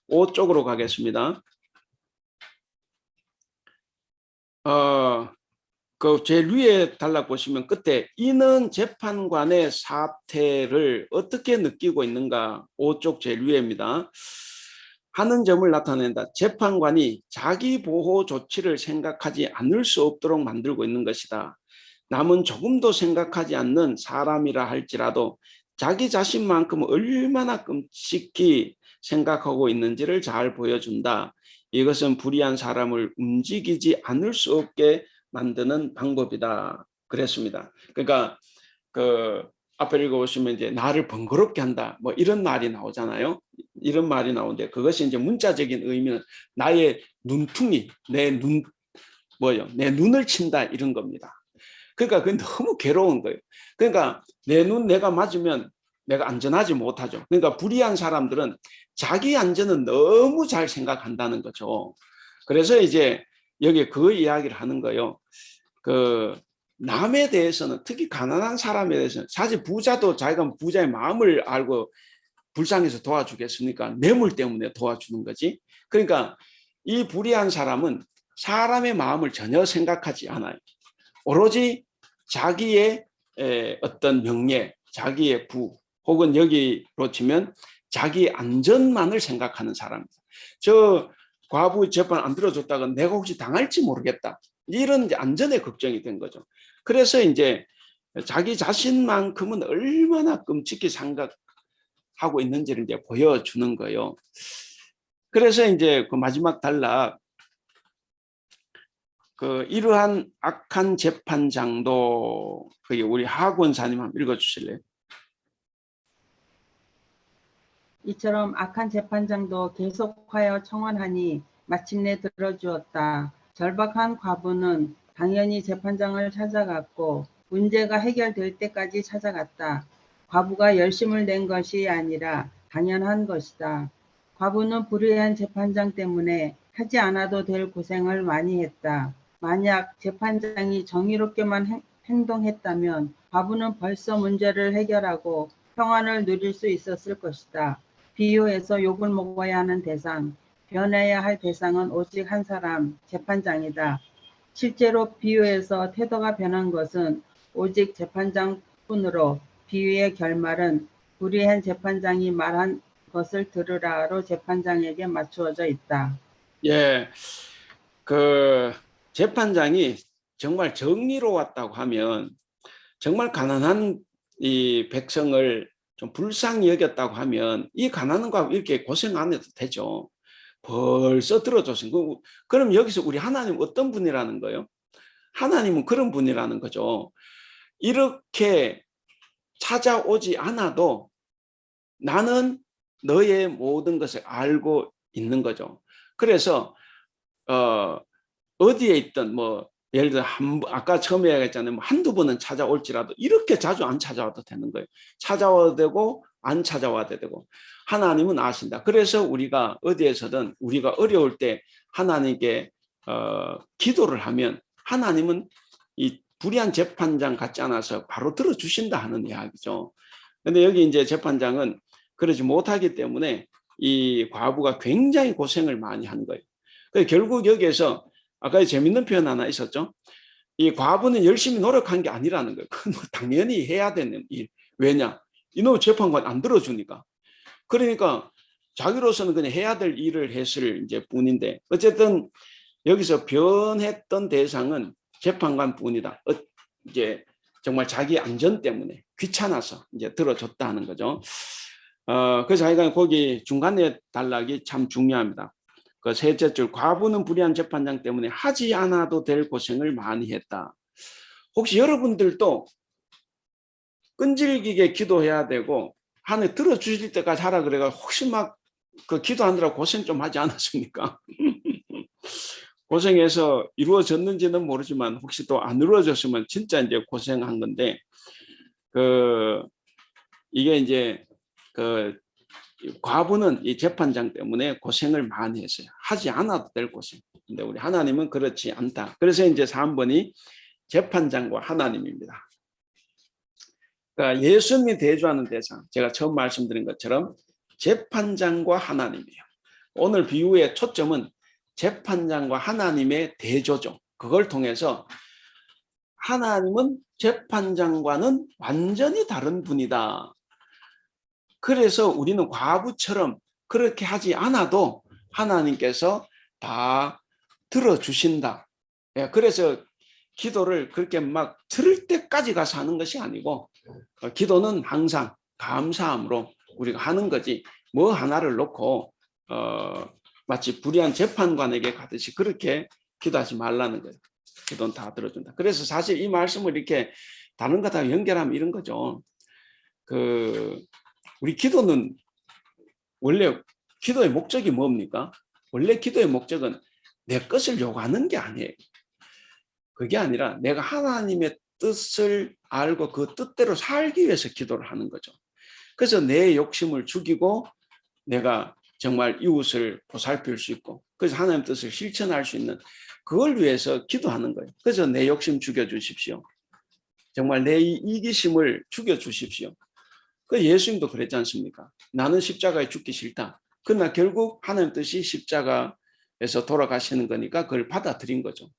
5 쪽으로 가겠습니다. 그 제일 위에 달락 보시면 끝에 이는 재판관의 사태를 어떻게 느끼고 있는가 5쪽 제일 위에입니다. 하는 점을 나타낸다. 재판관이 자기 보호 조치를 생각하지 않을 수 없도록 만들고 있는 것이다. 남은 조금도 생각하지 않는 사람이라 할지라도 자기 자신만큼 얼마나 끔찍히 생각하고 있는지를 잘 보여준다. 이것은 불의한 사람을 움직이지 않을 수 없게 만드는 방법이다. 그랬습니다. 그러니까 그 앞에 읽어보시면 이제 나를 번거롭게 한다. 뭐 이런 말이 나오잖아요. 이런 말이 나오는데 그것이 이제 문자적인 의미는 나의 눈퉁이, 내 눈을 친다 이런 겁니다. 그러니까 그게 너무 괴로운 거예요. 그러니까 내 눈 내가 맞으면 내가 안전하지 못하죠. 그러니까 불의한 사람들은 자기 안전은 너무 잘 생각한다는 거죠. 그래서 이제 여기 그 이야기를 하는 거예요. 그 남에 대해서는 특히 가난한 사람에 대해서는 사실 부자도 자기가 부자의 마음을 알고 불쌍해서 도와주겠습니까? 뇌물 때문에 도와주는 거지. 그러니까 이 불의한 사람은 사람의 마음을 전혀 생각하지 않아요. 오로지 자기의 어떤 명예, 자기의 부, 혹은 여기로 치면 자기 안전만을 생각하는 사람입니다. 저 과부 재판 안 들어줬다가 내가 혹시 당할지 모르겠다. 이런 이제 안전에 걱정이 된 거죠. 그래서 이제 자기 자신만큼은 얼마나 끔찍히 생각하고 있는지를 이제 보여주는 거예요. 그래서 이제 그 마지막 단락, 그 이러한 악한 재판장도 그게 우리 하권사님 한번 읽어주실래요? 이처럼 악한 재판장도 계속하여 청원하니 마침내 들어주었다. 절박한 과부는 당연히 재판장을 찾아갔고 문제가 해결될 때까지 찾아갔다. 과부가 열심을 낸 것이 아니라 당연한 것이다. 과부는 불의한 재판장 때문에 하지 않아도 될 고생을 많이 했다. 만약 재판장이 정의롭게만 행동했다면 과부는 벌써 문제를 해결하고 평안을 누릴 수 있었을 것이다. 비유에서 욕을 먹어야 하는 대상, 변해야 할 대상은 오직 한 사람, 재판장이다. 실제로 비유에서 태도가 변한 것은 오직 재판장뿐으로 비유의 결말은 불의한 재판장이 말한 것을 들으라로 재판장에게 맞추어져 있다. 예, 그 재판장이 정말 정의로웠다고 하면 정말 가난한 이 백성을 좀 불쌍히 여겼다고 하면 이 가난한 거 이렇게 고생 안 해도 되죠. 벌써 들어줬으니 그럼 여기서 우리 하나님 어떤 분이라는 거예요? 하나님은 그런 분이라는 거죠. 이렇게 찾아오지 않아도 나는 너의 모든 것을 알고 있는 거죠. 그래서 어디에 있든 뭐 예를 들어 아까 처음에 얘기했잖아요. 뭐 한두 번은 찾아올지라도 이렇게 자주 안 찾아와도 되는 거예요. 찾아와도 되고 안 찾아와도 되고 하나님은 아신다. 그래서 우리가 어디에서든 우리가 어려울 때 하나님께 기도를 하면 하나님은 이 불의한 재판장 같지 않아서 바로 들어주신다 하는 이야기죠. 근데 여기 이제 재판장은 그러지 못하기 때문에 이 과부가 굉장히 고생을 많이 한 거예요. 그래서 결국 여기에서 아까 재밌는 표현 하나 있었죠. 이 과부는 열심히 노력한 게 아니라는 거예요. 그건 뭐 당연히 해야 되는 일. 왜냐? 이놈의 재판관 안 들어주니까. 그러니까 자기로서는 그냥 해야 될 일을 했을 이제 뿐인데 어쨌든 여기서 변했던 대상은 재판관뿐이다. 이제 정말 자기 안전 때문에 귀찮아서 이제 들어줬다는 거죠. 그래서 하여간 거기 중간에 단락이 참 중요합니다. 그 셋째 줄 과부는 불의한 재판장 때문에 하지 않아도 될 고생을 많이 했다. 혹시 여러분들도 끈질기게 기도해야 되고 하늘 들어주실 때까지 하라 그래가 혹시 막 그 기도하느라 고생 좀 하지 않았습니까? 고생해서 이루어졌는지는 모르지만 혹시 또 안 이루어졌으면 진짜 이제 고생한 건데 이게 이제 과부는 이 재판장 때문에 고생을 많이 했어요. 하지 않아도 될 고생. 근데 우리 하나님은 그렇지 않다. 그래서 이제 3번이 재판장과 하나님입니다. 그러니까 예수님이 대조하는 대상, 제가 처음 말씀드린 것처럼 재판장과 하나님이에요. 오늘 비유의 초점은 재판장과 하나님의 대조죠. 그걸 통해서 하나님은 재판장과는 완전히 다른 분이다. 그래서 우리는 과부처럼 그렇게 하지 않아도 하나님께서 다 들어주신다. 그래서 기도를 그렇게 막 들을 때까지 가서 하는 것이 아니고 기도는 항상 감사함으로 우리가 하는 거지 뭐 하나를 놓고 마치 불의한 재판관에게 가듯이 그렇게 기도하지 말라는 거예요. 기도는 다 들어준다. 그래서 사실 이 말씀을 이렇게 다른 거 다 연결하면 이런 거죠. 우리 기도는 원래 기도의 목적이 뭡니까? 원래 기도의 목적은 내 것을 요구하는 게 아니에요. 그게 아니라 내가 하나님의 뜻을 알고 그 뜻대로 살기 위해서 기도를 하는 거죠. 그래서 내 욕심을 죽이고 내가 정말 이웃을 보살필 수 있고 그래서 하나님의 뜻을 실천할 수 있는 그걸 위해서 기도하는 거예요. 그래서 내 욕심 죽여주십시오. 정말 내 이기심을 죽여주십시오. 그 예수님도 그랬지 않습니까? 나는 십자가에 죽기 싫다. 그러나 결국 하나님 뜻이 십자가에서 돌아가시는 거니까 그걸 받아들인 거죠.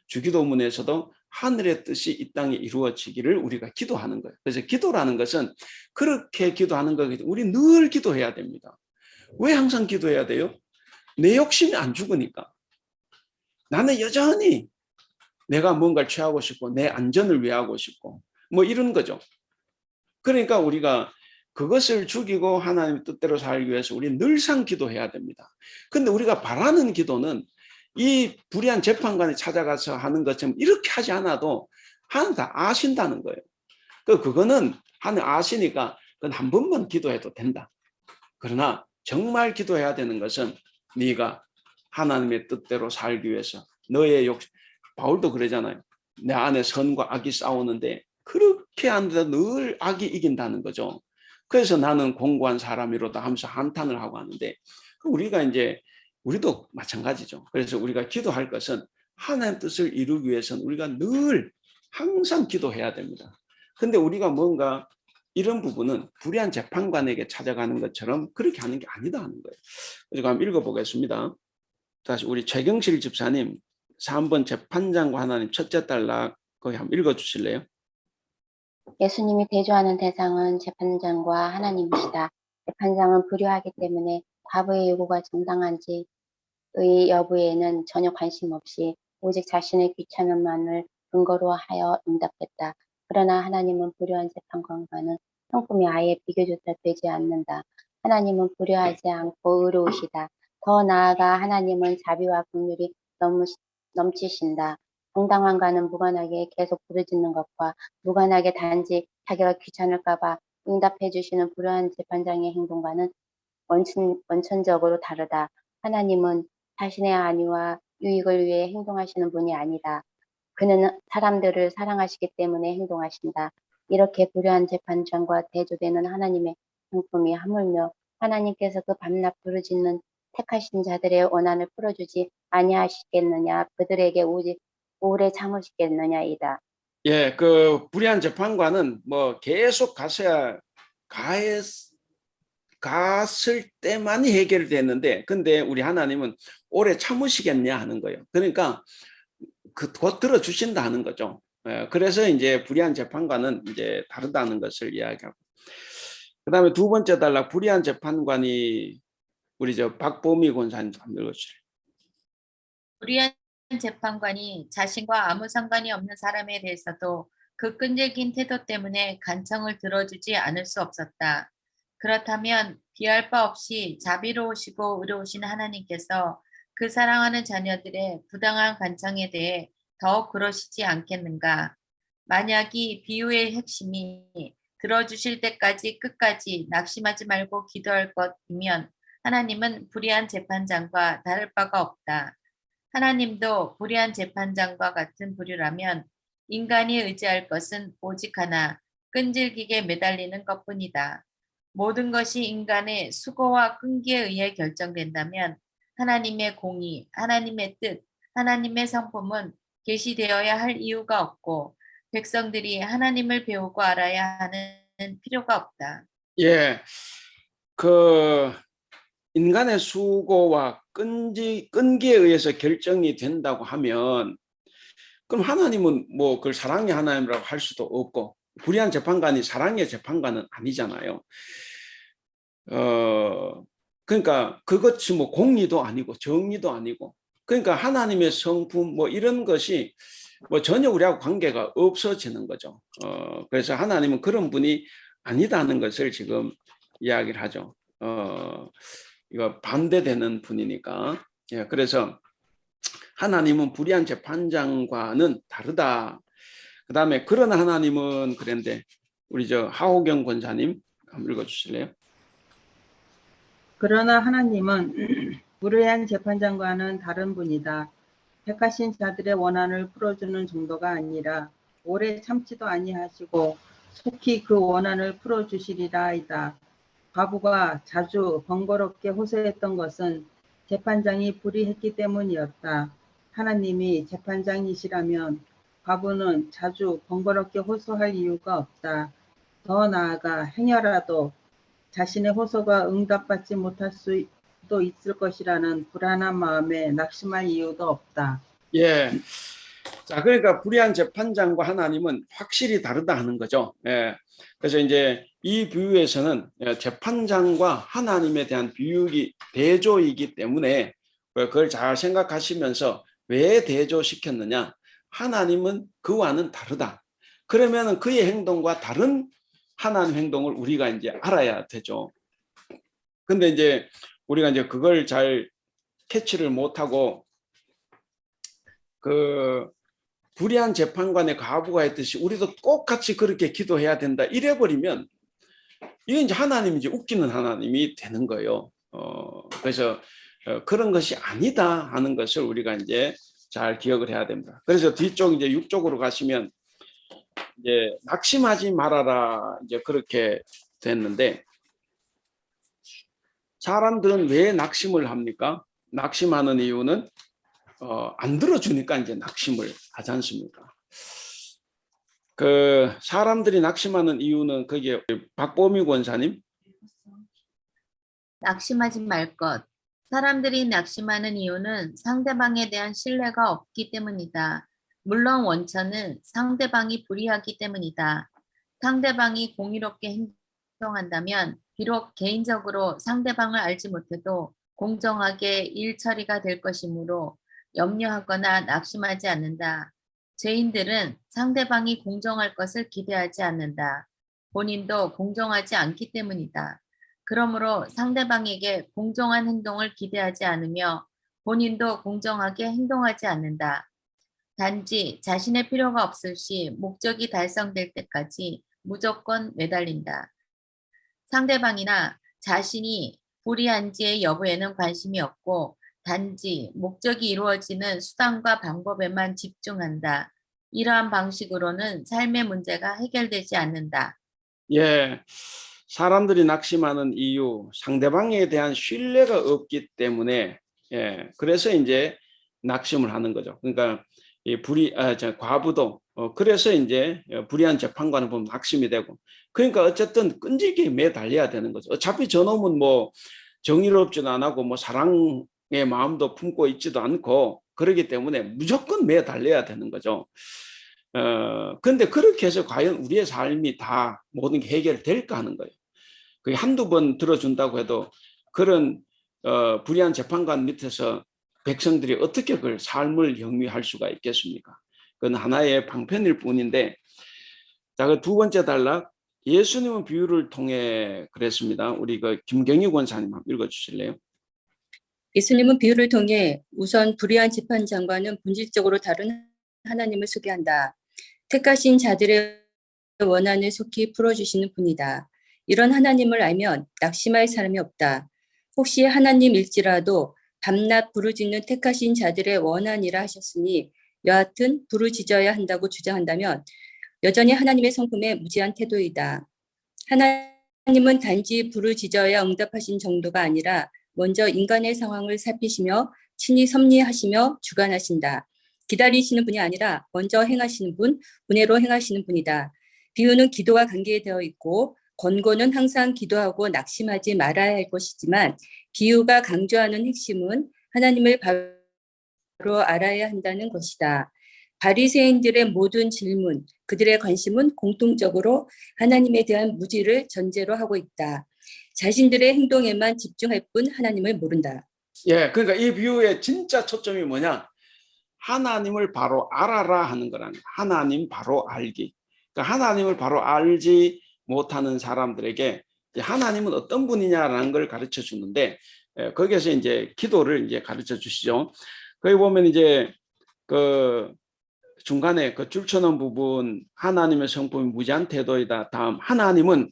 주기도문에서도 하늘의 뜻이 이 땅에 이루어지기를 우리가 기도하는 거예요. 그래서 기도라는 것은 그렇게 기도하는 거기 때문에 우리 늘 기도해야 됩니다. 왜 항상 기도해야 돼요? 내 욕심이 안 죽으니까. 나는 여전히 내가 뭔가를 취하고 싶고 내 안전을 위하고 싶고 뭐 이런 거죠. 그러니까 우리가 그것을 죽이고 하나님의 뜻대로 살기 위해서 우리 늘상 기도해야 됩니다. 근데 우리가 바라는 기도는 이 불의한 재판관에 찾아가서 하는 것처럼 이렇게 하지 않아도 하나님 다 아신다는 거예요. 그거는 하나님 아시니까 그건 한 번만 기도해도 된다. 그러나 정말 기도해야 되는 것은 네가 하나님의 뜻대로 살기 위해서 너의 욕심, 바울도 그러잖아요. 내 안에 선과 악이 싸우는데 그렇게 안 돼도 늘 악이 이긴다는 거죠. 그래서 나는 공고한 사람이로다 하면서 한탄을 하고 하는데 우리도 마찬가지죠. 그래서 우리가 기도할 것은 하나님의 뜻을 이루기 위해서는 우리가 늘 항상 기도해야 됩니다. 근데 우리가 뭔가 이런 부분은 불의한 재판관에게 찾아가는 것처럼 그렇게 하는 게 아니다 하는 거예요. 그래서 한번 읽어보겠습니다. 다시 우리 최경실 집사님 3번 재판장과 하나님 첫째 단락 거기 한번 읽어주실래요? 예수님이 대조하는 대상은 재판장과 하나님이시다. 재판장은 불효하기 때문에 과부의 요구가 정당한지의 여부에는 전혀 관심 없이 오직 자신의 귀찮음만을 근거로 하여 응답했다. 그러나 하나님은 불효한 재판관과는 성품이 아예 비교조차 되지 않는다. 하나님은 불효하지 않고 의로우시다. 더 나아가 하나님은 자비와 긍휼이 넘치신다. 정당한과는 무관하게 계속 부르짖는 것과 무관하게 단지 자기가 귀찮을까봐 응답해 주시는 불효한 재판장의 행동과는 원천적으로 다르다. 하나님은 자신의 안위와 유익을 위해 행동하시는 분이 아니다. 그는 사람들을 사랑하시기 때문에 행동하신다. 이렇게 불효한 재판장과 대조되는 하나님의 성품이 하물며 하나님께서 그 밤낮 부르짖는 택하신 자들의 원한을 풀어주지 아니하시겠느냐. 그들에게 오직 오래 참으시겠느냐이다. 예, 그 불의한 재판관은 뭐 계속 가야 갔을 때만이 해결됐는데, 근데 우리 하나님은 오래 참으시겠냐 하는 거예요. 그러니까 곧 들어주신다 하는 거죠. 그래서 이제 불의한 재판관은 이제 다르다는 것을 이야기하고, 그다음에 두 번째 단락, 불의한 재판관이 우리 박보미 권사님 한번 읽어주세요. 불의한 재판관이 자신과 아무 상관이 없는 사람에 대해서도 그 끈질긴 태도 때문에 간청을 들어주지 않을 수 없었다. 그렇다면 비할 바 없이 자비로우시고 의로우신 하나님께서 그 사랑하는 자녀들의 부당한 간청에 대해 더욱 그러시지 않겠는가? 만약 이 비유의 핵심이 들어주실 때까지 끝까지 낙심하지 말고 기도할 것이면 하나님은 불의한 재판장과 다를 바가 없다. 하나님도 불의한 재판장과 같은 부류라면 인간이 의지할 것은 오직 하나, 끈질기게 매달리는 것뿐이다. 모든 것이 인간의 수고와 끈기에 의해 결정된다면 하나님의 공의, 하나님의 뜻, 하나님의 성품은 계시되어야 할 이유가 없고 백성들이 하나님을 배우고 알아야 하는 필요가 없다. 예, 그 인간의 수고와 끈기에 의해서 결정이 된다고 하면, 그럼 하나님은 뭐 그걸 사랑의 하나님이라고 할 수도 없고, 불의한 재판관이 사랑의 재판관은 아니잖아요. 그러니까 그것이 뭐 공의도 아니고 정의도 아니고, 그러니까 하나님의 성품 뭐 이런 것이 뭐 전혀 우리하고 관계가 없어지는 거죠. 그래서 하나님은 그런 분이 아니다는 것을 지금 이야기를 하죠. 이거 반대되는 분이니까. 예, 그래서 하나님은 불의한 재판장과는 다르다. 그 다음에 그러나 하나님은 그런데 우리 하호경 권사님 한번 읽어주실래요? 그러나 하나님은 불의한 재판장과는 다른 분이다. 택하신 자들의 원한을 풀어주는 정도가 아니라 오래 참지도 아니하시고 속히 그 원한을 풀어주시리라 하이다. 과부가 자주 번거롭게 호소했던 것은 재판장이 불의했기 때문이었다. 하나님이 재판장이시라면 과부는 자주 번거롭게 호소할 이유가 없다. 더 나아가 행여라도 자신의 호소가 응답받지 못할 수도 있을 것이라는 불안한 마음에 낙심할 이유도 없다. 예. 자, 그러니까 불의한 재판장과 하나님은 확실히 다르다 하는 거죠. 예. 그래서 이제 이 비유에서는 재판장과 하나님에 대한 비유기 대조이기 때문에 그걸 잘 생각하시면서 왜 대조시켰느냐? 하나님은 그와는 다르다. 그러면은 그의 행동과 다른 하나님 행동을 우리가 이제 알아야 되죠. 근데 이제 우리가 이제 그걸 잘 캐치를 못하고 그 불의한 재판관의 과부가 했듯이 우리도 꼭 같이 그렇게 기도해야 된다 이래버리면 이게 이제 하나님이 이제 웃기는 하나님이 되는 거예요. 그래서 그런 것이 아니다 하는 것을 우리가 이제 잘 기억을 해야 됩니다. 그래서 뒤쪽 이제 6쪽으로 가시면 이제 낙심하지 말아라 이제 그렇게 됐는데, 사람들은 왜 낙심을 합니까? 낙심하는 이유는 안 들어주니까 이제 낙심을 하지 않습니까? 그 사람들이 낙심하는 이유는 그게 박보미 권사님. 낙심하지 말 것. 사람들이 낙심하는 이유는 상대방에 대한 신뢰가 없기 때문이다. 물론 원천은 상대방이 불의하기 때문이다. 상대방이 공의롭게 행동한다면 비록 개인적으로 상대방을 알지 못해도 공정하게 일 처리가 될 것이므로 염려하거나 낙심하지 않는다. 죄인들은 상대방이 공정할 것을 기대하지 않는다. 본인도 공정하지 않기 때문이다. 그러므로 상대방에게 공정한 행동을 기대하지 않으며 본인도 공정하게 행동하지 않는다. 단지 자신의 필요가 없을 시 목적이 달성될 때까지 무조건 매달린다. 상대방이나 자신이 불의한지의 여부에는 관심이 없고 단지 목적이 이루어지는 수단과 방법에만 집중한다. 이러한 방식으로는 삶의 문제가 해결되지 않는다. 예, 사람들이 낙심하는 이유, 상대방에 대한 신뢰가 없기 때문에, 예, 그래서 이제 낙심을 하는 거죠. 그러니까 이 과부도 그래서 이제 불의한 재판관을 보면 낙심이 되고, 그러니까 어쨌든 끈질기게 매달려야 되는 거죠. 어차피 저놈은 뭐 정의롭지도 않고 뭐 사랑의 마음도 품고 있지도 않고 그러기 때문에 무조건 매달려야 되는 거죠. 근데 그렇게 해서 과연 우리의 삶이 다 모든 게 해결될까 하는 거예요. 그게 한두 번 들어준다고 해도 그런 불의한 재판관 밑에서 백성들이 어떻게 그걸 삶을 영위할 수가 있겠습니까? 그건 하나의 방편일 뿐인데, 자, 그 두 번째 단락, 예수님은 비유를 통해 그랬습니다. 우리 그 김경희 권사님 한번 읽어주실래요? 예수님은 비유를 통해 우선 불의한 재판장관은 본질적으로 다른 하나님을 소개한다. 택하신 자들의 원한을 속히 풀어주시는 분이다. 이런 하나님을 알면 낙심할 사람이 없다. 혹시 하나님일지라도 밤낮 부르짖는 택하신 자들의 원한이라 하셨으니 여하튼 부르짖어야 한다고 주장한다면 여전히 하나님의 성품에 무지한 태도이다. 하나님은 단지 부르짖어야 응답하신 정도가 아니라 먼저 인간의 상황을 살피시며 친히 섭리하시며 주관하신다. 기다리시는 분이 아니라 먼저 행하시는 분, 은혜로 행하시는 분이다. 비유는 기도와 관계되어 있고 권고는 항상 기도하고 낙심하지 말아야 할 것이지만 비유가 강조하는 핵심은 하나님을 바로 알아야 한다는 것이다. 바리새인들의 모든 질문, 그들의 관심은 공통적으로 하나님에 대한 무지를 전제로 하고 있다. 자신들의 행동에만 집중할 뿐 하나님을 모른다. 예, 그러니까 이 비유의 진짜 초점이 뭐냐? 하나님을 바로 알아라 하는 거랍니다. 하나님 바로 알기. 그러니까 하나님을 바로 알지 못하는 사람들에게 하나님은 어떤 분이냐라는 걸 가르쳐 주는데, 거기에서 이제 기도를 이제 가르쳐 주시죠. 거기 보면 이제 그 중간에 그 줄쳐놓은 부분, 하나님의 성품이 무지한 태도이다. 다음, 하나님은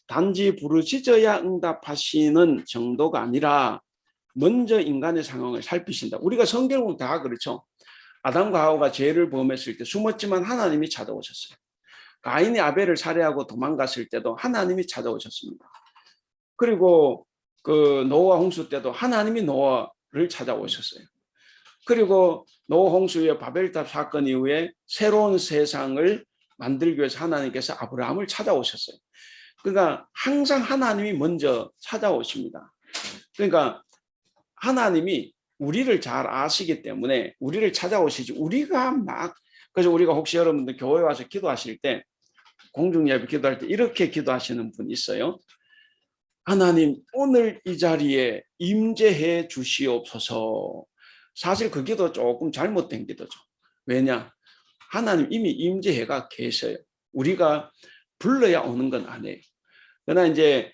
단지 부르짖어야 응답하시는 정도가 아니라 먼저 인간의 상황을 살피신다. 우리가 성경을 다 그렇죠. 아담과 하와가 죄를 범했을 때 숨었지만 하나님이 찾아오셨어요. 가인이 아벨을 살해하고 도망갔을 때도 하나님이 찾아오셨습니다. 그리고 그 노아 홍수 때도 하나님이 노아를 찾아오셨어요. 그리고 노아 홍수 이후에 바벨탑 사건 이후에 새로운 세상을 만들기 위해서 하나님께서 아브라함을 찾아오셨어요. 그러니까 항상 하나님이 먼저 찾아오십니다. 그러니까 하나님이 우리를 잘 아시기 때문에 우리를 찾아오시지, 우리가 막, 그래서 우리가 혹시 여러분들 교회 와서 기도하실 때, 공중예배 기도할 때 이렇게 기도하시는 분 있어요. 하나님, 오늘 이 자리에 임재해 주시옵소서. 사실 그 기도 조금 잘못된 기도죠. 왜냐? 하나님 이미 임재해가 계셔요. 우리가 불러야 오는 건 아니에요. 그러나 이제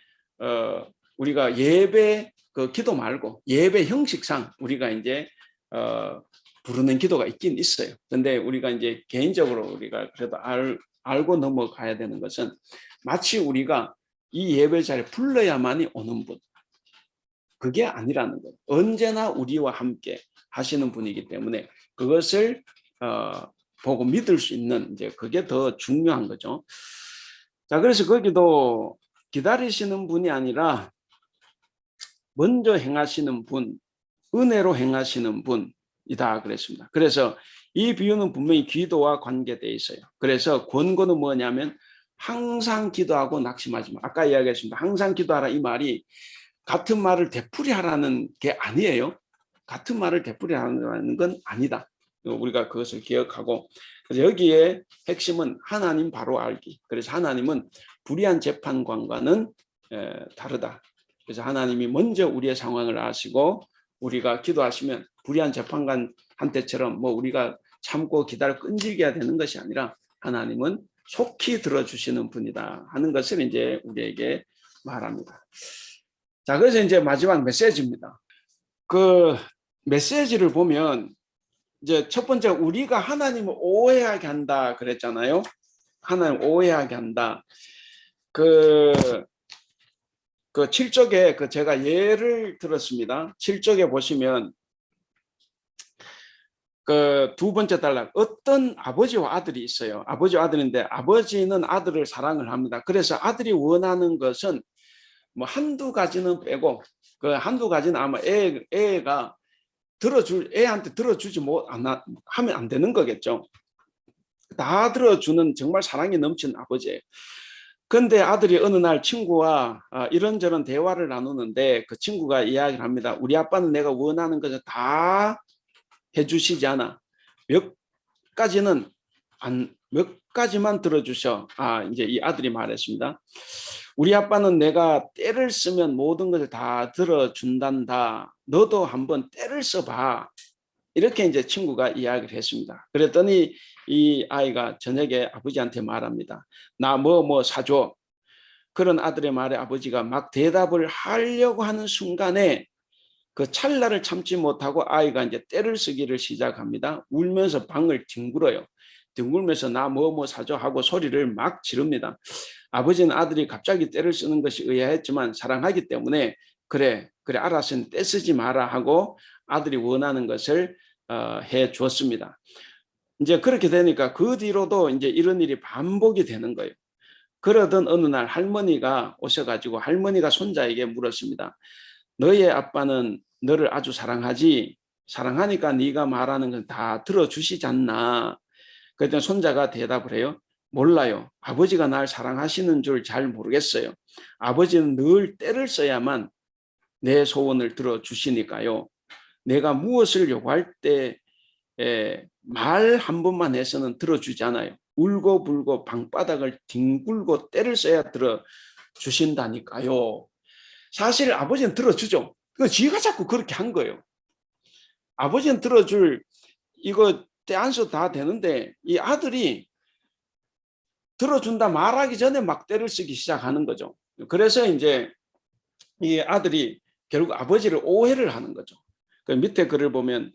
우리가 예배 그 기도 말고 예배 형식상 우리가 이제 부르는 기도가 있긴 있어요. 근데 우리가 이제 개인적으로 우리가 그래도 알고 넘어가야 되는 것은, 마치 우리가 이 예배 자리에 불러야만이 오는 분, 그게 아니라는 거예요. 언제나 우리와 함께 하시는 분이기 때문에 그것을 보고 믿을 수 있는, 이제 그게 더 중요한 거죠. 자, 그래서 거기도 기다리시는 분이 아니라 먼저 행하시는 분, 은혜로 행하시는 분이다 그랬습니다. 그래서 이 비유는 분명히 기도와 관계되어 있어요. 그래서 권고는 뭐냐면 항상 기도하고 낙심하지 마. 아까 이야기했습니다. 항상 기도하라, 이 말이 같은 말을 되풀이하라는 게 아니에요. 같은 말을 되풀이하라는 건 아니다. 우리가 그것을 기억하고, 그래서 여기에 핵심은 하나님 바로 알기. 그래서 하나님은 불의한 재판관과는 다르다. 그래서 하나님이 먼저 우리의 상황을 아시고, 우리가 기도하시면 불의한 재판관한테처럼 뭐 우리가 참고 기다려 끈질겨야 되는 것이 아니라 하나님은 속히 들어주시는 분이다 하는 것을 이제 우리에게 말합니다. 자, 그래서 이제 마지막 메시지입니다. 그 메시지를 보면 이제 첫 번째, 우리가 하나님을 오해하게 한다 그랬잖아요. 하나님 오해하게 한다. 그 7쪽에 제가 예를 들었습니다. 7쪽에 보시면 그 두 번째 단락, 어떤 아버지와 아들이 있어요. 아버지와 아들인데 아버지는 아들을 사랑을 합니다. 그래서 아들이 원하는 것은 뭐 한두 가지는 빼고, 그 한두 가지는 아마 애가 애한테 들어주지 하면 안 되는 거겠죠. 다 들어주는 정말 사랑이 넘치는 아버지예요. 근데 아들이 어느 날 친구와 이런저런 대화를 나누는데 그 친구가 이야기를 합니다. 우리 아빠는 내가 원하는 것을 다 해주시지 않아. 몇 가지만 들어주셔. 이제 이 아들이 말했습니다. 우리 아빠는 내가 때를 쓰면 모든 것을 다 들어준단다. 너도 한번 때를 써봐. 이렇게 이제 친구가 이야기를 했습니다. 그랬더니 이 아이가 저녁에 아버지한테 말합니다. 나 뭐 사줘. 그런 아들의 말에 아버지가 막 대답을 하려고 하는 순간에 그 찰나를 참지 못하고 아이가 이제 때를 쓰기를 시작합니다. 울면서 방을 뒹굴어요. 뒹굴면서 나 뭐 사줘 하고 소리를 막 지릅니다. 아버지는 아들이 갑자기 때를 쓰는 것이 의아했지만 사랑하기 때문에 그래 알았으니 때 쓰지 마라 하고 아들이 원하는 것을 해 주었습니다. 이제 그렇게 되니까 그 뒤로도 이제 이런 일이 반복이 되는 거예요. 그러던 어느 날 할머니가 오셔가지고 할머니가 손자에게 물었습니다. 너의 아빠는 너를 아주 사랑하지? 사랑하니까 네가 말하는 건 다 들어주시지 않나? 그랬더니 손자가 대답을 해요. 몰라요. 아버지가 날 사랑하시는 줄 잘 모르겠어요. 아버지는 늘 때를 써야만 내 소원을 들어주시니까요. 내가 무엇을 요구할 때 말 한 번만 해서는 들어주지 않아요. 울고불고 방바닥을 뒹굴고 때를 써야 들어주신다니까요. 사실 아버지는 들어주죠. 그 지가 자꾸 그렇게 한 거예요. 아버지는 들어줄 이거 때 안 써도 다 되는데 이 아들이 들어준다 말하기 전에 막 때를 쓰기 시작하는 거죠. 그래서 이제 이 아들이 결국 아버지를 오해를 하는 거죠. 그 밑에 글을 보면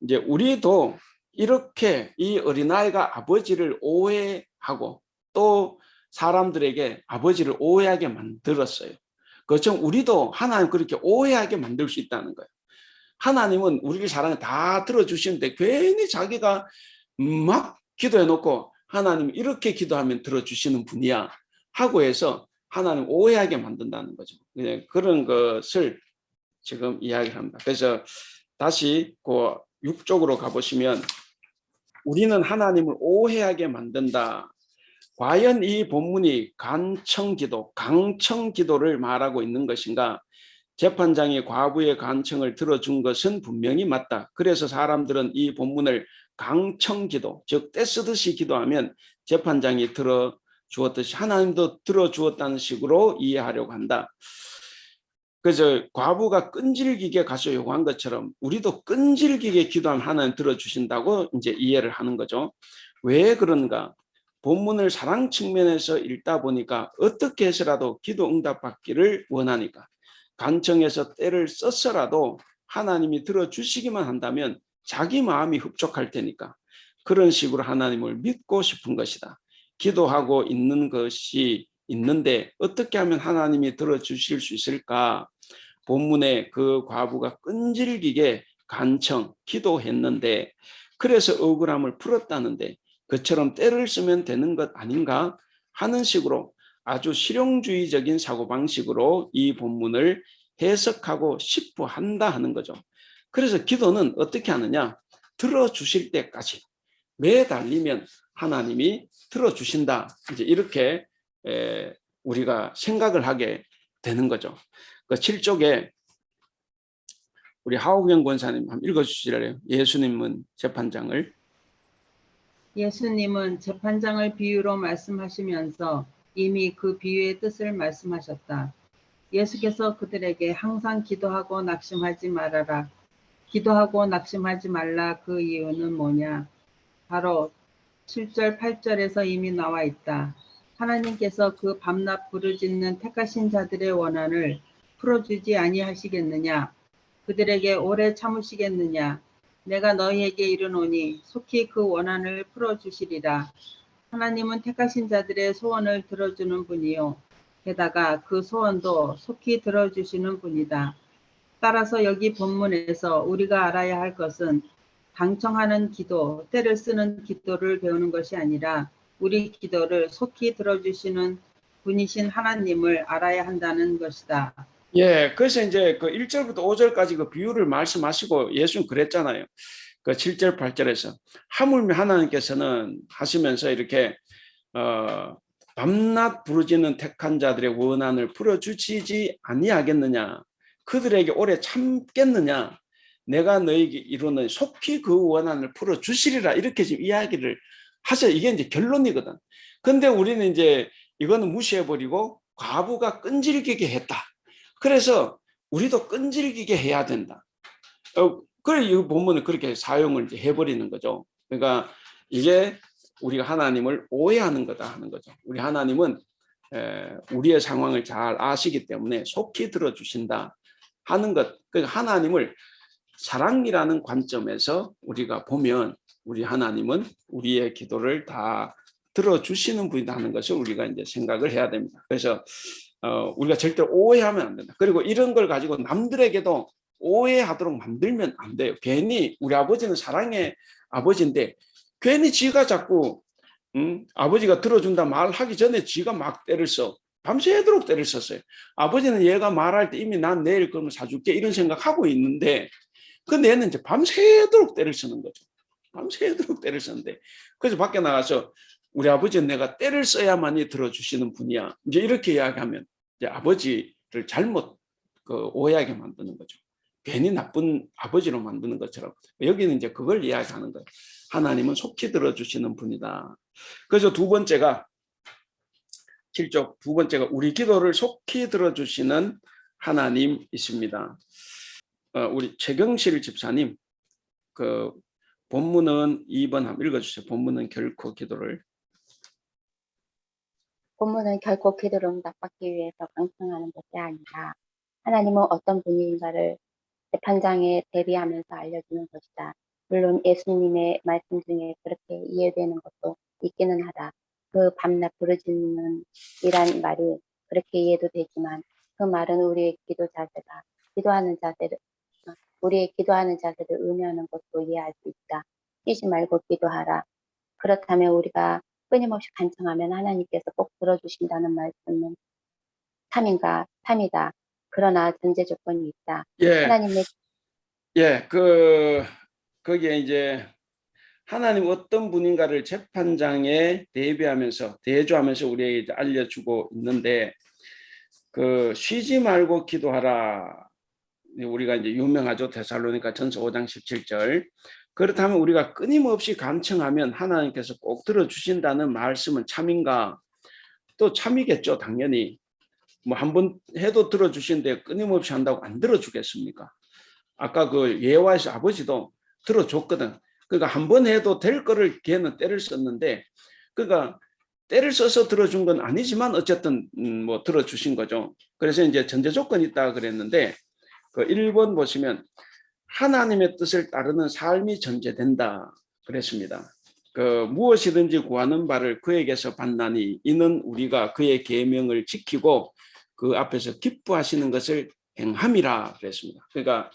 이제 우리도 이렇게 이 어린아이가 아버지를 오해하고 또 사람들에게 아버지를 오해하게 만들었어요. 그렇죠. 우리도 하나님 그렇게 오해하게 만들 수 있다는 거예요. 하나님은 우리를 사랑을 다 들어주시는데 괜히 자기가 막 기도해놓고 하나님 이렇게 기도하면 들어주시는 분이야 하고 해서 하나님 오해하게 만든다는 거죠. 그런 것을 지금 이야기를 합니다. 그래서 다시 그 6쪽으로 가보시면 우리는 하나님을 오해하게 만든다. 과연 이 본문이 간청기도, 강청기도를 말하고 있는 것인가? 재판장이 과부의 간청을 들어준 것은 분명히 맞다. 그래서 사람들은 이 본문을 강청기도, 즉 떼쓰듯이 기도하면 재판장이 들어주었듯이 하나님도 들어주었다는 식으로 이해하려고 한다. 그래서 과부가 끈질기게 가서 요구한 것처럼 우리도 끈질기게 기도하면 하나님 들어주신다고 이제 이해를 하는 거죠. 왜 그런가? 본문을 사랑 측면에서 읽다 보니까 어떻게 해서라도 기도 응답받기를 원하니까 간청에서 때를 썼어라도 하나님이 들어주시기만 한다면 자기 마음이 흡족할 테니까 그런 식으로 하나님을 믿고 싶은 것이다. 기도하고 있는 것이 있는데 어떻게 하면 하나님이 들어주실 수 있을까? 본문에 그 과부가 끈질기게 간청, 기도했는데 그래서 억울함을 풀었다는데 그처럼 때를 쓰면 되는 것 아닌가 하는 식으로 아주 실용주의적인 사고방식으로 이 본문을 해석하고 싶어 한다 하는 거죠. 그래서 기도는 어떻게 하느냐? 들어주실 때까지 매달리면 하나님이 들어주신다. 이제 이렇게 우리가 생각을 하게 되는 거죠. 그 7쪽에 우리 하옥영 권사님 한번 읽어주시래요. 예수님은 재판장을. 예수님은 재판장을 비유로 말씀하시면서 이미 그 비유의 뜻을 말씀하셨다. 예수께서 그들에게 항상 기도하고 낙심하지 말아라. 기도하고 낙심하지 말라. 그 이유는 뭐냐? 바로 7절, 8절에서 이미 나와 있다. 하나님께서 그 밤낮 부르짖는 택하신 자들의 원한을 풀어주지 아니하시겠느냐? 그들에게 오래 참으시겠느냐? 내가 너희에게 이르노니 속히 그 원한을 풀어주시리라. 하나님은 택하신 자들의 소원을 들어주는 분이요. 게다가 그 소원도 속히 들어주시는 분이다. 따라서 여기 본문에서 우리가 알아야 할 것은 강청하는 기도, 때를 쓰는 기도를 배우는 것이 아니라 우리 기도를 속히 들어주시는 분이신 하나님을 알아야 한다는 것이다. 예, 그래서 이제 그 1절부터 5절까지 그 비유를 말씀하시고 예수는 그랬잖아요. 그 7절, 8절에서 하물며 하나님께서는 하시면서 이렇게 밤낮 부르짖는 택한 자들의 원한을 풀어주시지 아니하겠느냐, 그들에게 오래 참겠느냐, 내가 너에게 이루는 속히 그 원한을 풀어주시리라, 이렇게 지금 이야기를 하셔. 이게 이제 결론이거든. 근데 우리는 이제 이거는 무시해버리고 과부가 끈질기게 했다, 그래서 우리도 끈질기게 해야 된다. 그래, 이 본문을 그렇게 사용을 이제 해버리는 거죠. 그러니까 이게 우리가 하나님을 오해하는 거다 하는 거죠. 우리 하나님은 우리의 상황을 잘 아시기 때문에 속히 들어주신다 하는 것. 그러니까 하나님을 사랑이라는 관점에서 우리가 보면 우리 하나님은 우리의 기도를 다 들어주시는 분이다 하는 것을 우리가 이제 생각을 해야 됩니다. 그래서 우리가 절대 오해하면 안 된다. 그리고 이런 걸 가지고 남들에게도 오해하도록 만들면 안 돼요. 괜히 우리 아버지는 사랑의 아버지인데 괜히 지가 자꾸 아버지가 들어준다 말하기 전에 지가 막 때를 써. 밤새도록 때를 썼어요. 아버지는 얘가 말할 때 이미 난 내일 그러면 사줄게 이런 생각하고 있는데 근데 얘는 이제 밤새도록 때를 쓰는 거죠. 밤새도록 때를 쓰는데, 그래서 밖에 나가서 우리 아버지는 내가 때를 써야만이 들어주시는 분이야, 이제 이렇게 이야기하면 이제 아버지를 잘못 오해하게 만드는 거죠. 괜히 나쁜 아버지로 만드는 것처럼. 여기는 이제 그걸 이야기하는 거예요. 하나님은 속히 들어주시는 분이다. 그래서 두 번째가 7쪽 두 번째가 우리 기도를 속히 들어주시는 하나님이십니다. 우리 최경실 집사님, 그 본문은 2번 한번 읽어주세요. 본문은 결코 기도를. 본문은 결코 기도를 응답받기 위해서 강청하는 것이 아니라 하나님은 어떤 분인가를 재판장에 대비하면서 알려주는 것이다. 물론 예수님의 말씀 중에 그렇게 이해되는 것도 있기는 하다. 그 밤낮 부르짖는 이란 말이 그렇게 이해도 되지만 그 말은 우리의 기도 자세가 우리의 기도하는 자세를 의미하는 것도 이해할 수 있다. 쉬지 말고 기도하라. 그렇다면 우리가 끊임없이 간청하면 하나님께서 꼭 들어주신다는 말씀은 참이다. 그러나 전제 조건이 있다. 예, 하나님의 예, 거기에 이제 하나님 어떤 분인가를 재판장에 대조하면서 우리에게 이제 알려주고 있는데, 그 쉬지 말고 기도하라. 우리가 이제 유명하죠. 데살로니가 전서 5장 17절. 그렇다면 우리가 끊임없이 간청하면 하나님께서 꼭 들어주신다는 말씀은 참인가? 또 참이겠죠, 당연히. 뭐 한 번 해도 들어주시는데 끊임없이 한다고 안 들어주겠습니까? 아까 그 예화에서 아버지도 들어줬거든. 그러니까 한 번 해도 될 거를 걔는 때를 썼는데, 그러니까 때를 써서 들어준 건 아니지만 어쨌든 뭐 들어주신 거죠. 그래서 이제 전제 조건이 있다 그랬는데, 그 1번 보시면 하나님의 뜻을 따르는 삶이 전제된다 그랬습니다. 그 무엇이든지 구하는 바를 그에게서 받나니 이는 우리가 그의 계명을 지키고 그 앞에서 기뻐하시는 것을 행함이라 그랬습니다. 그러니까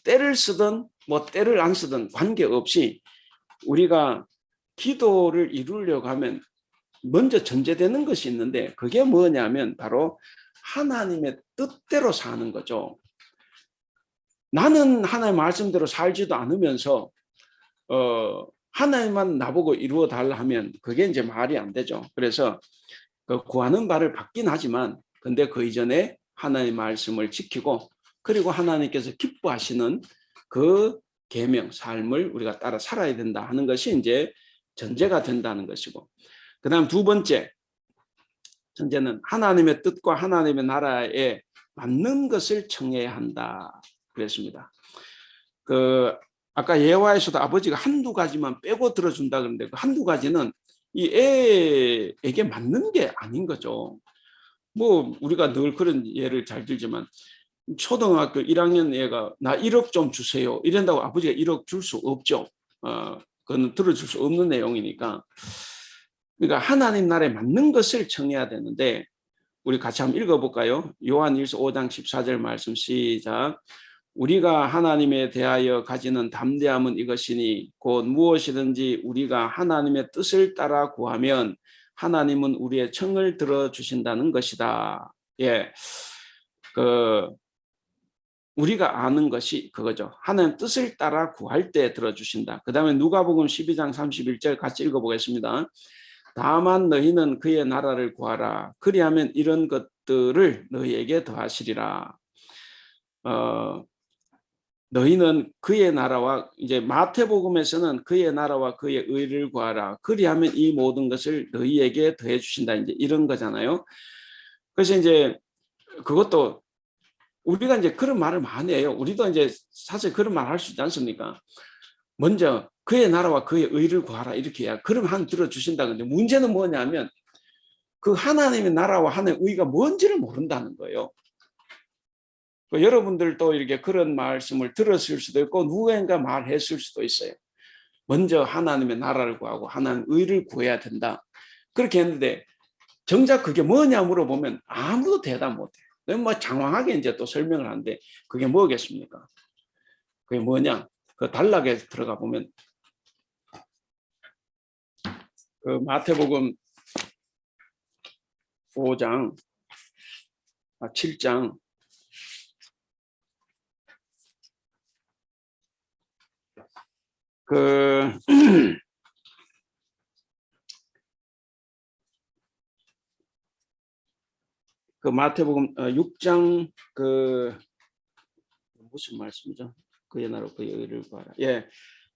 때를 쓰든 뭐 때를 안 쓰든 관계없이 우리가 기도를 이루려고 하면 먼저 전제되는 것이 있는데, 그게 뭐냐면 바로 하나님의 뜻대로 사는 거죠. 나는 하나님의 말씀대로 살지도 않으면서 하나님만 나보고 이루어 달라 하면 그게 이제 말이 안 되죠. 그래서 그 구하는 바를 받긴 하지만 근데 그 이전에 하나님의 말씀을 지키고 그리고 하나님께서 기뻐하시는 그 계명 삶을 우리가 따라 살아야 된다 하는 것이 이제 전제가 된다는 것이고, 그다음 두 번째 전제는 하나님의 뜻과 하나님의 나라에 맞는 것을 청해야 한다 그랬습니다. 그 아까 예화에서도 아버지가 한두 가지만 빼고 들어준다 그러는데 그 한두 가지는 이 애에게 맞는 게 아닌 거죠. 뭐 우리가 늘 그런 예를 잘 들지만 초등학교 1학년 애가 나 1억 좀 주세요 이런다고 아버지가 1억 줄 수 없죠. 그건 들어줄 수 없는 내용이니까. 그러니까 하나님 나라에 맞는 것을 청해야 되는데, 우리 같이 한번 읽어볼까요? 요한일서 5장 14절 말씀 시작. 우리가 하나님에 대하여 가지는 담대함은 이것이니 곧 무엇이든지 우리가 하나님의 뜻을 따라 구하면 하나님은 우리의 청을 들어주신다는 것이다. 예, 그 우리가 아는 것이 그거죠. 하나님 뜻을 따라 구할 때 들어주신다. 그 다음에 누가복음 12장 31절 같이 읽어보겠습니다. 다만 너희는 그의 나라를 구하라. 그리하면 이런 것들을 너희에게 더하시리라. 너희는 그의 나라와, 이제 마태복음에서는 그의 나라와 그의 의를 구하라. 그리하면 이 모든 것을 너희에게 더해 주신다. 이제 이런 거잖아요. 그래서 이제 그것도 우리가 이제 그런 말을 많이 해요. 우리도 이제 사실 그런 말 할 수 있지 않습니까? 먼저 그의 나라와 그의 의를 구하라 이렇게 해야 그럼 한 들어주신다. 근데 문제는 뭐냐면 그 하나님의 나라와 하나님의 의가 뭔지를 모른다는 거예요. 여러분들도 이렇게 그런 말씀을 들었을 수도 있고 누군가 말했을 수도 있어요. 먼저 하나님의 나라를 구하고 하나님의 의를 구해야 된다. 그렇게 했는데 정작 그게 뭐냐 물어보면 아무도 대답 못해요. 뭐 장황하게 이제 또 설명을 하는데 그게 뭐겠습니까? 그게 뭐냐? 그 단락에 들어가 보면 그 마태복음 5장, 7장 그 마태복음 6장 그 무슨 말씀이죠? 그의 나라 그의 의를 구하라. 예,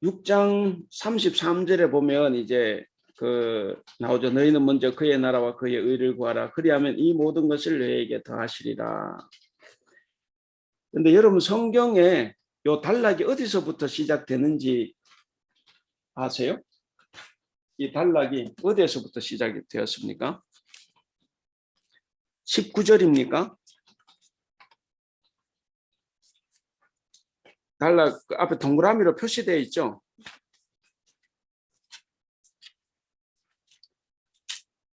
6장 33절에 보면 이제 그 나오죠. 너희는 먼저 그의 나라와 그의 의를 구하라. 그리하면 이 모든 것을 너희에게 더하시리라. 근데 여러분 성경에 요 단락이 어디서부터 시작되는지 아세요? 이 단락이 어디에서부터 시작이 되었습니까? 19절입니까? 단락 그 앞에 동그라미로 표시되어 있죠.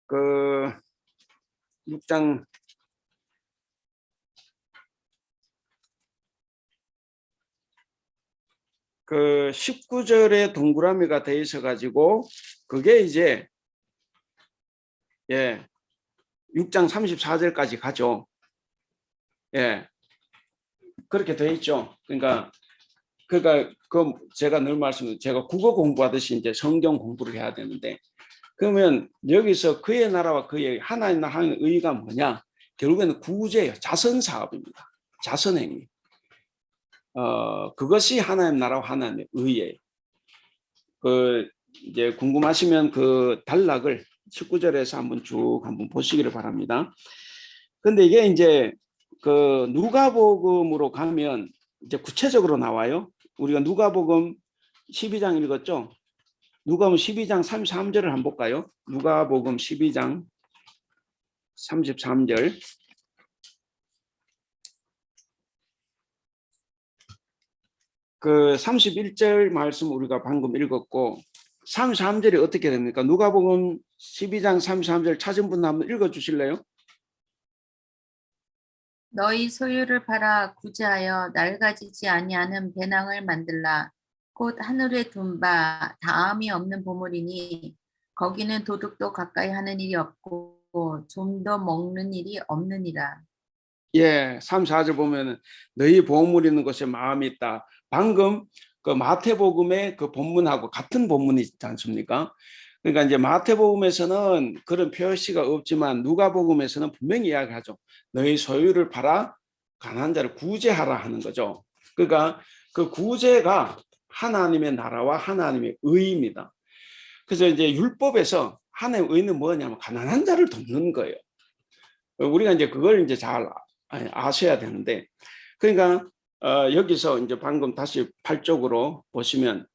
그 6장 그 19절에 동그라미가 돼 있어 가지고 그게 이제 6장 34절까지 가죠. 그렇게 돼 있죠. 그러니까 그 제가 늘 말씀드린 제가 국어 공부하듯이 이제 성경 공부를 해야 되는데 그러면 여기서 그의 나라와 그의 하나님 나라의 의가 뭐냐? 결국에는 구제예요. 자선 사업입니다. 자선 행위. 그것이 하나님 나라와 하나님의 의예요. 그 이제 궁금하시면 그 단락을 19절에서 한번 보시기를 바랍니다. 근데 이게 이제 그 누가복음으로 가면 이제 구체적으로 나와요. 우리가 누가복음 12장 읽었죠? 누가복음 12장 33절을 한번 볼까요? 누가복음 12장 33절. 그 31절 말씀 우리가 방금 읽었고 33절이 어떻게 됩니까? 누가복음 12장 33절 찾은 분 한번 읽어 주실래요? 너희 소유를 팔아 구제하여 낡아지지 아니하는 배낭을 만들라. 곧 하늘에 둔 바 다함이 없는 보물이니 거기는 도둑도 가까이 하는 일이 없고 좀 더 먹는 일이 없느니라. 34절 보면 너희 보물 있는 곳에 마음이 있다. 방금 그 마태복음의 그 본문하고 같은 본문이 있지 않습니까? 그러니까 이제 마태복음에서는 그런 표시가 없지만 누가복음에서는 분명히 이야기하죠. 너희 소유를 팔아 가난한 자를 구제하라 하는 거죠. 그러니까 그 구제가 하나님의 나라와 하나님의 의입니다. 그래서 이제 율법에서 하나님의 의는 뭐냐면 가난한 자를 돕는 거예요. 우리가 이제 그걸 이제 잘 아셔야 되는데, 그러니까 여기서 이제 방금 다시 8쪽으로 보시면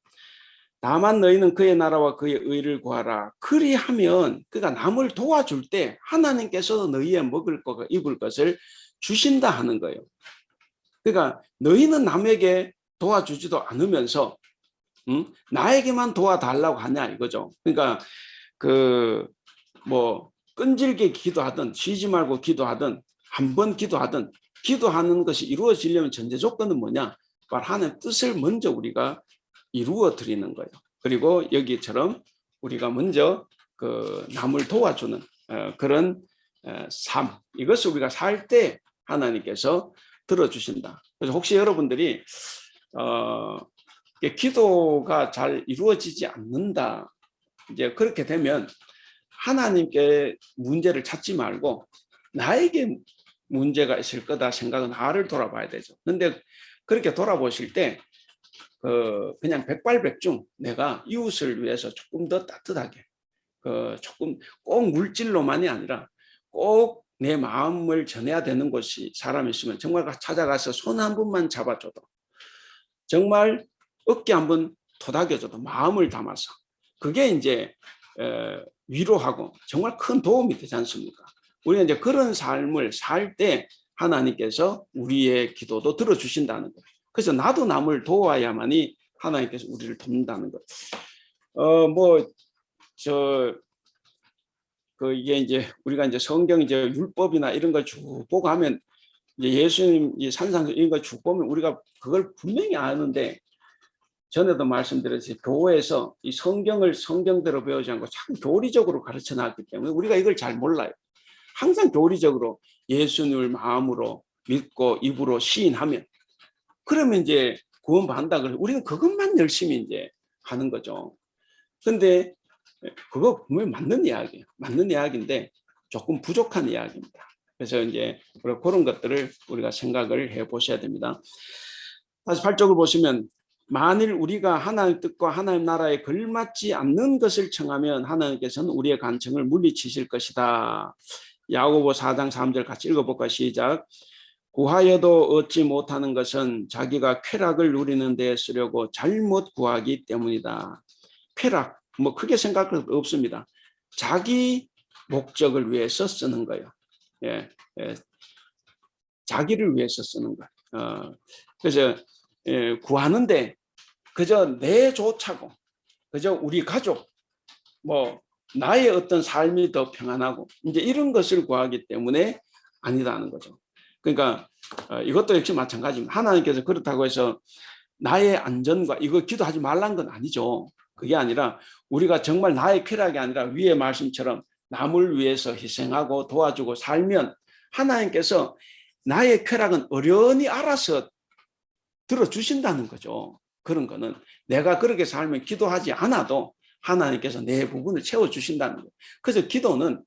다만 너희는 그의 나라와 그의 의를 구하라. 그리하면 그러니까 남을 도와줄 때 하나님께서 너희의 먹을 것과 입을 것을 주신다 하는 거예요. 그러니까 너희는 남에게 도와주지도 않으면서 나에게만 도와달라고 하냐 이거죠. 그러니까 그 뭐 끈질게 기도하든 쉬지 말고 기도하든 한 번 기도하든 기도하는 것이 이루어지려면 전제 조건은 뭐냐? 바로 하나님의 뜻을 먼저 우리가 이루어 드리는 거예요. 그리고 여기처럼 우리가 먼저 그 남을 도와주는 그런 삶, 이것을 우리가 살 때 하나님께서 들어주신다. 그래서 혹시 여러분들이 기도가 잘 이루어지지 않는다, 이제 그렇게 되면 하나님께 문제를 찾지 말고 나에게 문제가 있을 거다 생각은 나를 돌아봐야 되죠. 근데 그렇게 돌아보실 때 그냥 백발백중 내가 이웃을 위해서 조금 더 따뜻하게, 조금 꼭 물질로만이 아니라 꼭 내 마음을 전해야 되는 곳이 사람이 있으면 정말 찾아가서 손 한 번만 잡아줘도, 정말 어깨 한 번 토닥여줘도 마음을 담아서, 그게 이제 위로하고 정말 큰 도움이 되지 않습니까? 우리가 이제 그런 삶을 살 때 하나님께서 우리의 기도도 들어주신다는 거예요. 그래서 나도 남을 도와야만이 하나님께서 우리를 돕는다는 거예요. 이게 이제 우리가 이제 성경 이제 율법이나 이런 걸 쭉 보고 하면, 이제 예수님 이 산상수 이런 걸 쭉 보면 우리가 그걸 분명히 아는데, 전에도 말씀드렸듯이 교회에서 이 성경을 성경대로 배우지 않고 자꾸 교리적으로 가르쳐 놨기 때문에 우리가 이걸 잘 몰라요. 항상 교리적으로 예수님을 마음으로 믿고 입으로 시인하면, 그러면 이제 구원받는다 그래서 우리는 그것만 열심히 이제 하는 거죠. 근데 그거 분명히 맞는 이야기예요. 맞는 이야기인데 조금 부족한 이야기입니다. 그래서 이제 그런 것들을 우리가 생각을 해 보셔야 됩니다. 다시 8쪽을 보시면, 만일 우리가 하나님 뜻과 하나님 나라에 걸맞지 않는 것을 청하면 하나님께서는 우리의 간청을 물리치실 것이다. 야고보 4장 3절 같이 읽어볼까요? 시작. 구하여도 얻지 못하는 것은 자기가 쾌락을 누리는 데 쓰려고 잘못 구하기 때문이다. 쾌락, 뭐 크게 생각할 것 없습니다. 자기 목적을 위해서 쓰는 거예요. 자기를 위해서 쓰는 거예요. 그래서 구하는데 그저 내 좋자고, 그저 우리 가족, 뭐 나의 어떤 삶이 더 평안하고 이제 이런 것을 구하기 때문에 아니라는 거죠. 그러니까 이것도 역시 마찬가지입니다. 하나님께서 그렇다고 해서 나의 안전과 이거 기도하지 말란 건 아니죠. 그게 아니라 우리가 정말 나의 쾌락이 아니라 위의 말씀처럼 남을 위해서 희생하고 도와주고 살면 하나님께서 나의 쾌락은 어련히 알아서 들어주신다는 거죠. 그런 거는 내가 그렇게 살면 기도하지 않아도 하나님께서 내 부분을 채워주신다는 거예요. 그래서 기도는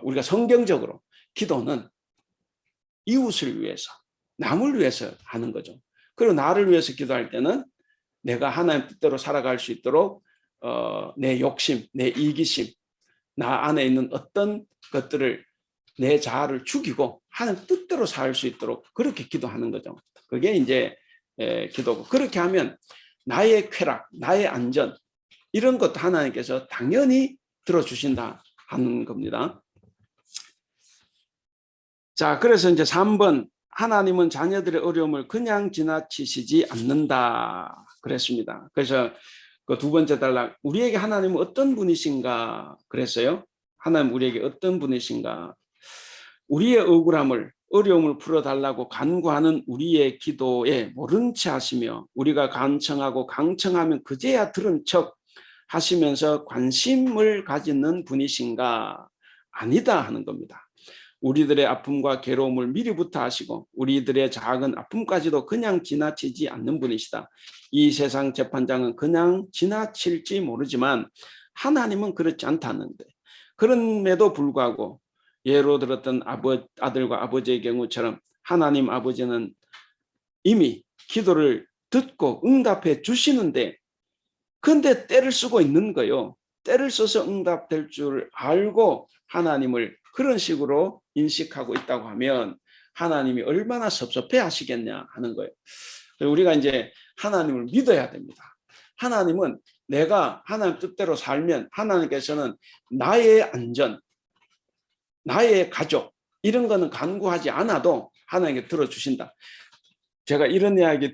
우리가 성경적으로 기도는 이웃을 위해서, 남을 위해서 하는 거죠. 그리고 나를 위해서 기도할 때는 내가 하나님 뜻대로 살아갈 수 있도록 내 욕심, 내 이기심, 나 안에 있는 어떤 것들을, 내 자아를 죽이고 하나님 뜻대로 살 수 있도록 그렇게 기도하는 거죠. 그게 이제 기도고, 그렇게 하면 나의 쾌락, 나의 안전 이런 것도 하나님께서 당연히 들어주신다 하는 겁니다. 자, 그래서 이제 3번, 하나님은 자녀들의 어려움을 그냥 지나치시지 않는다 그랬습니다. 그래서 그 두 번째 단락, 우리에게 하나님은 어떤 분이신가 그랬어요. 하나님 우리에게 어떤 분이신가. 우리의 억울함을, 어려움을 풀어달라고 간구하는 우리의 기도에 모른 채 하시며, 우리가 간청하고 강청하면 그제야 들은 척 하시면서 관심을 가지는 분이신가. 아니다 하는 겁니다. 우리들의 아픔과 괴로움을 미리부터 아시고 우리들의 작은 아픔까지도 그냥 지나치지 않는 분이시다. 이 세상 재판장은 그냥 지나칠지 모르지만 하나님은 그렇지 않다는데, 그럼에도 불구하고 예로 들었던 아들과 아버지의 경우처럼 하나님 아버지는 이미 기도를 듣고 응답해 주시는데, 근데 때를 쓰고 있는 거예요. 때를 써서 응답될 줄 알고 하나님을 그런 식으로 인식하고 있다고 하면 하나님이 얼마나 섭섭해 하시겠냐 하는 거예요. 우리가 이제 하나님을 믿어야 됩니다. 하나님은 내가 하나님 뜻대로 살면 하나님께서는 나의 안전, 나의 가족 이런 거는 간구하지 않아도 하나님께 들어주신다. 제가 이런 이야기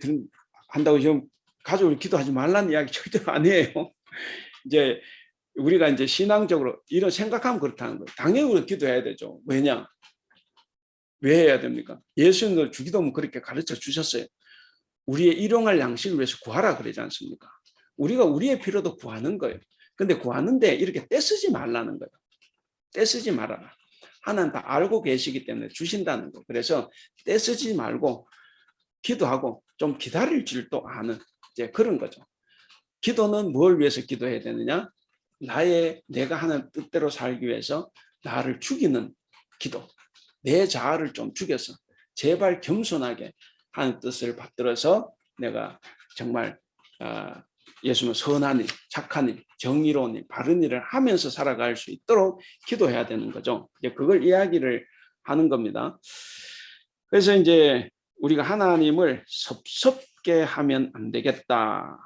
한다고 지금 가족을 기도하지 말라는 이야기 절대 아니에요. 이제 우리가 이제 신앙적으로 이런 생각하면 그렇다는 거예요. 당연히 우리가 기도해야 되죠. 왜냐? 왜 해야 됩니까? 예수님도 주기도문 그렇게 가르쳐 주셨어요. 우리의 일용할 양식을 위해서 구하라 그러지 않습니까? 우리가 우리의 필요도 구하는 거예요. 근데 구하는데 이렇게 떼쓰지 말라는 거예요. 떼쓰지 말아라. 하나님 다 알고 계시기 때문에 주신다는 거. 그래서 떼쓰지 말고 기도하고 좀 기다릴 줄도 아는 이제 그런 거죠. 기도는 뭘 위해서 기도해야 되느냐? 내가 하는 뜻대로 살기 위해서 나를 죽이는 기도. 내 자아를 좀 죽여서 제발 겸손하게 하는 뜻을 받들어서 내가 정말 예수님은 선한 일, 착한 일, 정의로운 일, 바른 일을 하면서 살아갈 수 있도록 기도해야 되는 거죠. 이제 그걸 이야기를 하는 겁니다. 그래서 이제 우리가 하나님을 섭섭게 하면 안 되겠다.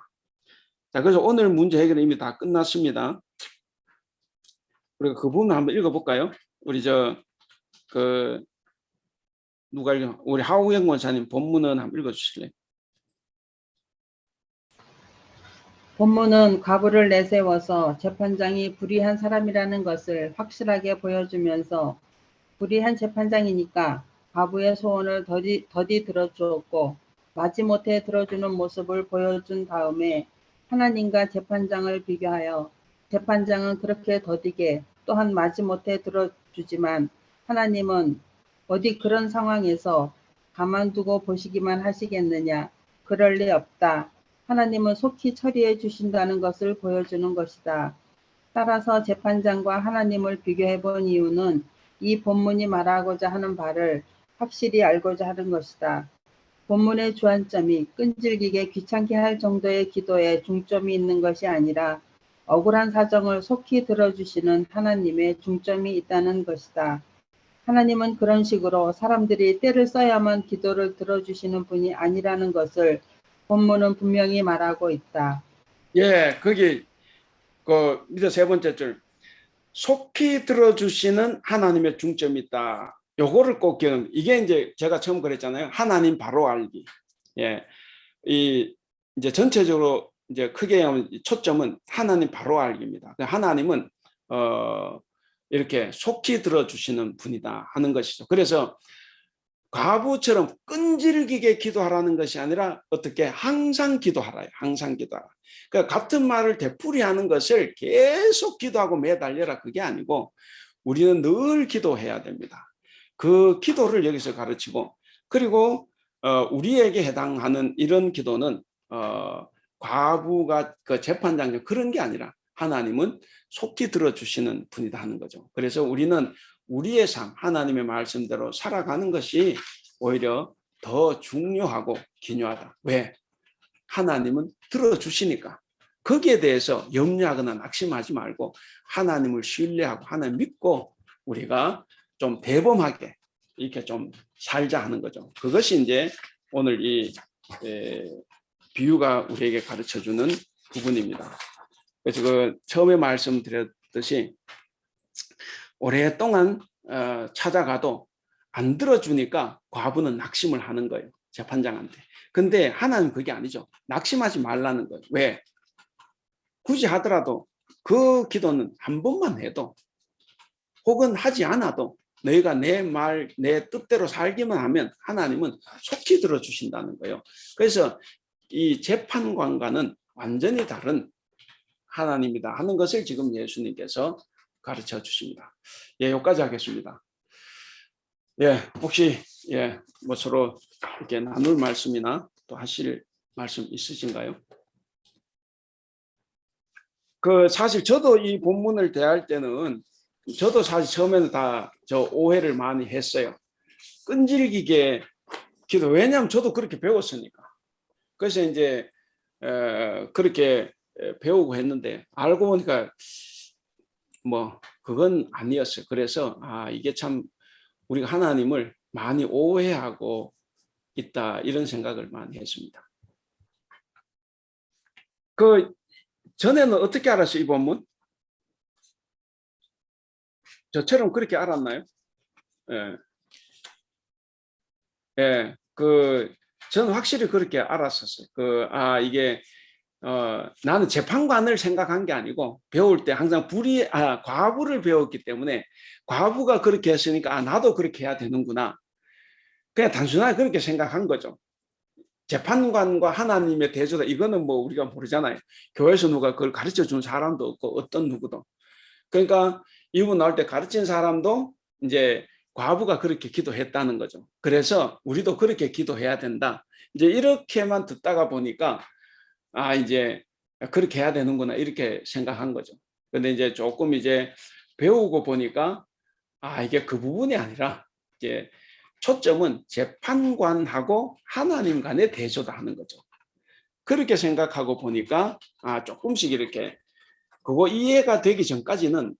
자, 그래서 오늘 문제 해결은 이미 다 끝났습니다. 우리가 그 부분 한번 읽어볼까요? 우리 누가 읽어? 우리 하우영 원사님 본문은 한번 읽어주실래요? 본문은 과부를 내세워서 재판장이 불의한 사람이라는 것을 확실하게 보여주면서 불의한 재판장이니까 과부의 소원을 더디 들어주었고 마지못해 들어주는 모습을 보여준 다음에 하나님과 재판장을 비교하여 재판장은 그렇게 더디게 또한 마지못해 들어주지만 하나님은 어디 그런 상황에서 가만두고 보시기만 하시겠느냐. 그럴 리 없다. 하나님은 속히 처리해 주신다는 것을 보여주는 것이다. 따라서 재판장과 하나님을 비교해 본 이유는 이 본문이 말하고자 하는 바를 확실히 알고자 하는 것이다. 본문의 주안점이 끈질기게 귀찮게 할 정도의 기도에 중점이 있는 것이 아니라 억울한 사정을 속히 들어주시는 하나님의 중점이 있다는 것이다. 하나님은 그런 식으로 사람들이 때를 써야만 기도를 들어주시는 분이 아니라는 것을 본문은 분명히 말하고 있다. 예, 거기 그 밑에 세 번째 줄 속히 들어주시는 하나님의 중점이 있다. 요거를 꼭 기억. 이게 이제 제가 처음 그랬잖아요. 하나님 바로 알기. 예, 이제 전체적으로 이제 크게 하면 초점은 하나님 바로 알기입니다. 하나님은 이렇게 속히 들어주시는 분이다 하는 것이죠. 그래서 과부처럼 끈질기게 기도하라는 것이 아니라 어떻게 항상 기도하라요. 항상 기도하라. 그러니까 같은 말을 되풀이하는 것을 계속 기도하고 매달려라 그게 아니고 우리는 늘 기도해야 됩니다. 그 기도를 여기서 가르치고 그리고 우리에게 해당하는 이런 기도는 과부가 그 재판장님 그런 게 아니라 하나님은 속히 들어주시는 분이다 하는 거죠. 그래서 우리는 우리의 삶, 하나님의 말씀대로 살아가는 것이 오히려 더 중요하고 기묘하다. 왜? 하나님은 들어주시니까. 거기에 대해서 염려하거나 낙심하지 말고 하나님을 신뢰하고 하나님 믿고 우리가 좀 대범하게 이렇게 좀 살자 하는 거죠. 그것이 이제 오늘 이 비유가 우리에게 가르쳐주는 부분입니다. 그래서 그 처음에 말씀드렸듯이 오랫동안 찾아가도 안 들어주니까 과부는 낙심을 하는 거예요. 재판장한테. 근데 하나는 그게 아니죠. 낙심하지 말라는 거예요. 왜? 굳이 하더라도 그 기도는 한 번만 해도 혹은 하지 않아도 너희가 내 말, 내 뜻대로 살기만 하면 하나님은 속히 들어주신다는 거예요. 그래서 이 재판관과는 완전히 다른 하나님이다 하는 것을 지금 예수님께서 가르쳐 주십니다. 예, 여기까지 하겠습니다. 예, 혹시 뭐 서로 이렇게 나눌 말씀이나 또 하실 말씀 있으신가요? 사실 저도 이 본문을 대할 때는 저도 사실 처음에는 다 저 오해를 많이 했어요. 끈질기게 기도. 왜냐하면 저도 그렇게 배웠으니까. 그래서 이제 그렇게 배우고 했는데 알고 보니까 뭐 그건 아니었어요. 그래서 이게 참 우리가 하나님을 많이 오해하고 있다 이런 생각을 많이 했습니다. 전에는 어떻게 알았어요, 이 본문? 저처럼 그렇게 알았나요? 예. 저는 확실히 그렇게 알았었어요. 이게 나는 재판관을 생각한 게 아니고 배울 때 항상 과부를 배웠기 때문에 과부가 그렇게 했으니까 나도 그렇게 해야 되는구나. 그냥 단순하게 그렇게 생각한 거죠. 재판관과 하나님의 대조다. 이거는 뭐 우리가 모르잖아요. 교회에서 누가 그걸 가르쳐 준 사람도 없고 어떤 누구도. 그러니까 이분 나올 때 가르친 사람도 이제 과부가 그렇게 기도했다는 거죠. 그래서 우리도 그렇게 기도해야 된다. 이제 이렇게만 듣다가 보니까 아, 이제 그렇게 해야 되는구나 이렇게 생각한 거죠. 근데 이제 조금 이제 배우고 보니까 아, 이게 그 부분이 아니라 이제 초점은 재판관하고 하나님 간의 대조다 하는 거죠. 그렇게 생각하고 보니까 아, 조금씩 이렇게 그거 이해가 되기 전까지는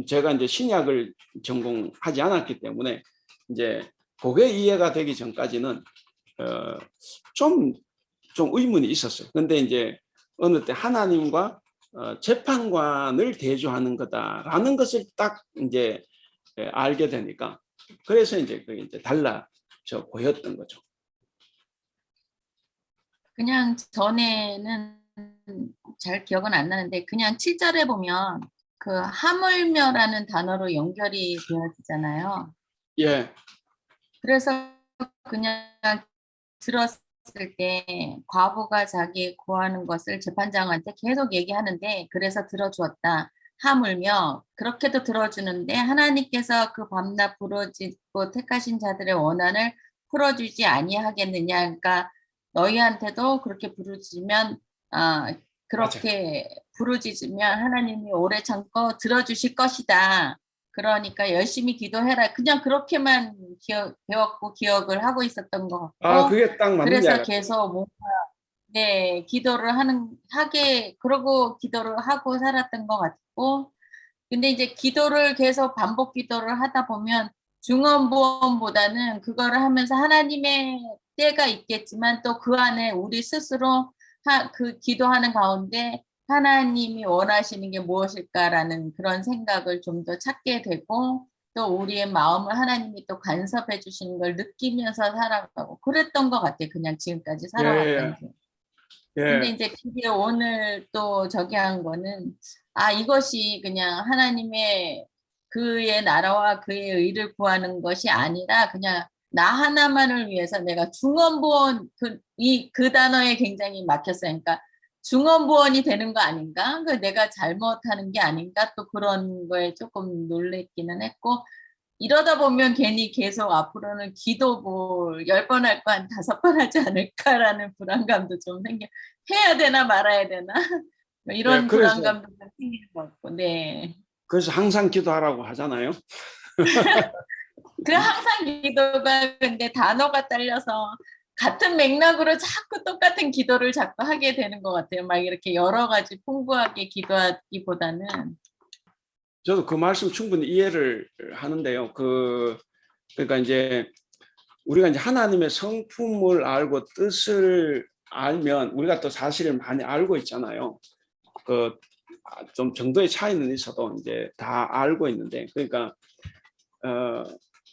제가 이제 신약을 전공하지 않았기 때문에 이제 그게 이해가 되기 전까지는 좀 의문이 있었어요. 근데 이제 어느 때 하나님과 재판관을 대조하는 거다라는 것을 딱 이제 알게 되니까 그래서 이제 그게 이제 달라져 보였던 거죠. 그냥 전에는 잘 기억은 안 나는데 그냥 7절에 보면 그 하물며라는 단어로 연결이 되어지잖아요. 예, 그래서 그냥 들었을 때 과부가 자기 구하는 것을 재판장한테 계속 얘기하는데 그래서 들어주었다. 하물며 그렇게도 들어주는데 하나님께서 그 밤낮 부르짖고 택하신 자들의 원한을 풀어주지 아니하겠느냐. 그러니까 너희한테도 그렇게 부르짖으면 그렇게 부르짖으면 하나님이 오래 참고 들어주실 것이다. 그러니까 열심히 기도해라. 그냥 그렇게만 배웠고 기억을 하고 있었던 것 아, 같고 그게 딱 맞는 그래서 이야기예요. 계속 뭔가 네, 기도를 그러고 기도를 하고 살았던 것 같고 근데 이제 기도를 계속 반복 기도를 하다 보면 중언부언보다는 그거를 하면서 하나님의 때가 있겠지만 또 그 안에 우리 스스로 그 기도하는 가운데 하나님이 원하시는 게 무엇일까라는 그런 생각을 좀 더 찾게 되고 또 우리의 마음을 하나님이 또 간섭해 주시는 걸 느끼면서 살아가고 그랬던 것 같아요. 그냥 지금까지 살아왔던 예, 게. 근데 예, 이제 그게 오늘 또 저기 한 거는 이것이 그냥 하나님의 그의 나라와 그의 의를 구하는 것이 아니라 그냥 나 하나만을 위해서 내가 중언부언 그 단어에 굉장히 막혔어요. 그러니까 중언부언이 되는 거 아닌가? 내가 잘못하는 게 아닌가? 또 그런 거에 조금 놀랬기는 했고 이러다 보면 괜히 계속 앞으로는 기도 뭐 10번 할 거 한 5번 하지 않을까라는 불안감도 좀 해야 되나 말아야 되나? 뭐 예. 이런 그래서 불안감도 좀 생기는 것 같고, 네. 항상 기도하라고 하잖아요. 그 항상 기도가 근데 단어가 딸려서 같은 맥락으로 자꾸 똑같은 기도를 자꾸 하게 되는 것 같아요. 막 이렇게 여러 가지 풍부하게 기도하기보다는. 저도 그 말씀 충분히 이해를 하는데요. 그러니까 이제 우리가 이제 하나님의 성품을 알고 뜻을 알면 우리가 또 사실을 많이 알고 있잖아요. 좀 정도의 차이는 있어도 이제 다 알고 있는데, 그러니까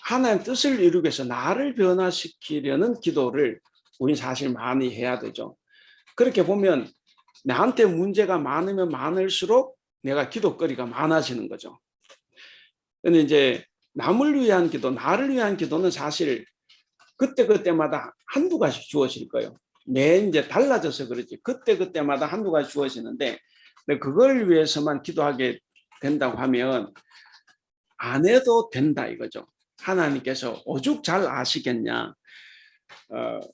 하나님 뜻을 이루기 위해서 나를 변화시키려는 기도를 우리 사실 많이 해야 되죠. 그렇게 보면 나한테 문제가 많으면 많을수록 내가 기도거리가 많아지는 거죠. 근데 이제 남을 위한 기도, 나를 위한 기도는 사실 그때마다 한두 가지 주어질 거예요. 매 이제 달라져서 그렇지. 그때마다 한두 가지 주어지는데 그걸 위해서만 기도하게 된다고 하면 안 해도 된다 이거죠. 하나님께서 오죽 잘 아시겠냐.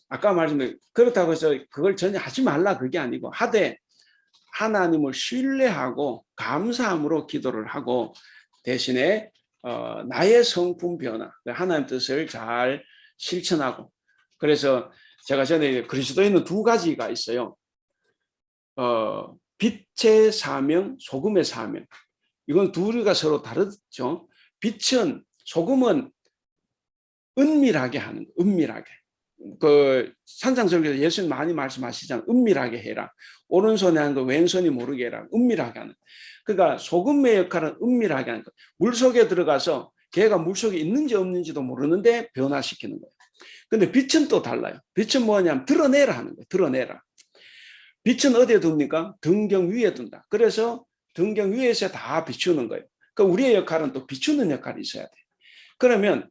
아까 말씀드린 그렇다고 해서 그걸 전혀 하지 말라 그게 아니고 하되 하나님을 신뢰하고 감사함으로 기도를 하고 대신에 나의 성품 변화, 하나님 뜻을 잘 실천하고 그래서 제가 전에 그리스도인은 두 가지가 있어요. 빛의 사명, 소금의 사명. 이건 둘이가 서로 다르죠. 빛은 소금은 은밀하게 하는 거, 은밀하게. 그 산상설교에서 예수님 많이 말씀하시잖아요. 은밀하게 해라. 오른손에 하는 거 왼손이 모르게 해라. 은밀하게 하는. 그러니까 소금의 역할은 은밀하게 하는 거. 물속에 들어가서 걔가 물속에 있는지 없는지도 모르는데 변화시키는 거예요. 근데 빛은 또 달라요. 빛은 뭐냐면 드러내라 하는 거예요. 드러내라. 빛은 어디에 둡니까? 등경 위에 둔다. 그래서 등경 위에서 다 비추는 거예요. 그러니까 우리의 역할은 또 비추는 역할이 있어야 돼요. 그러면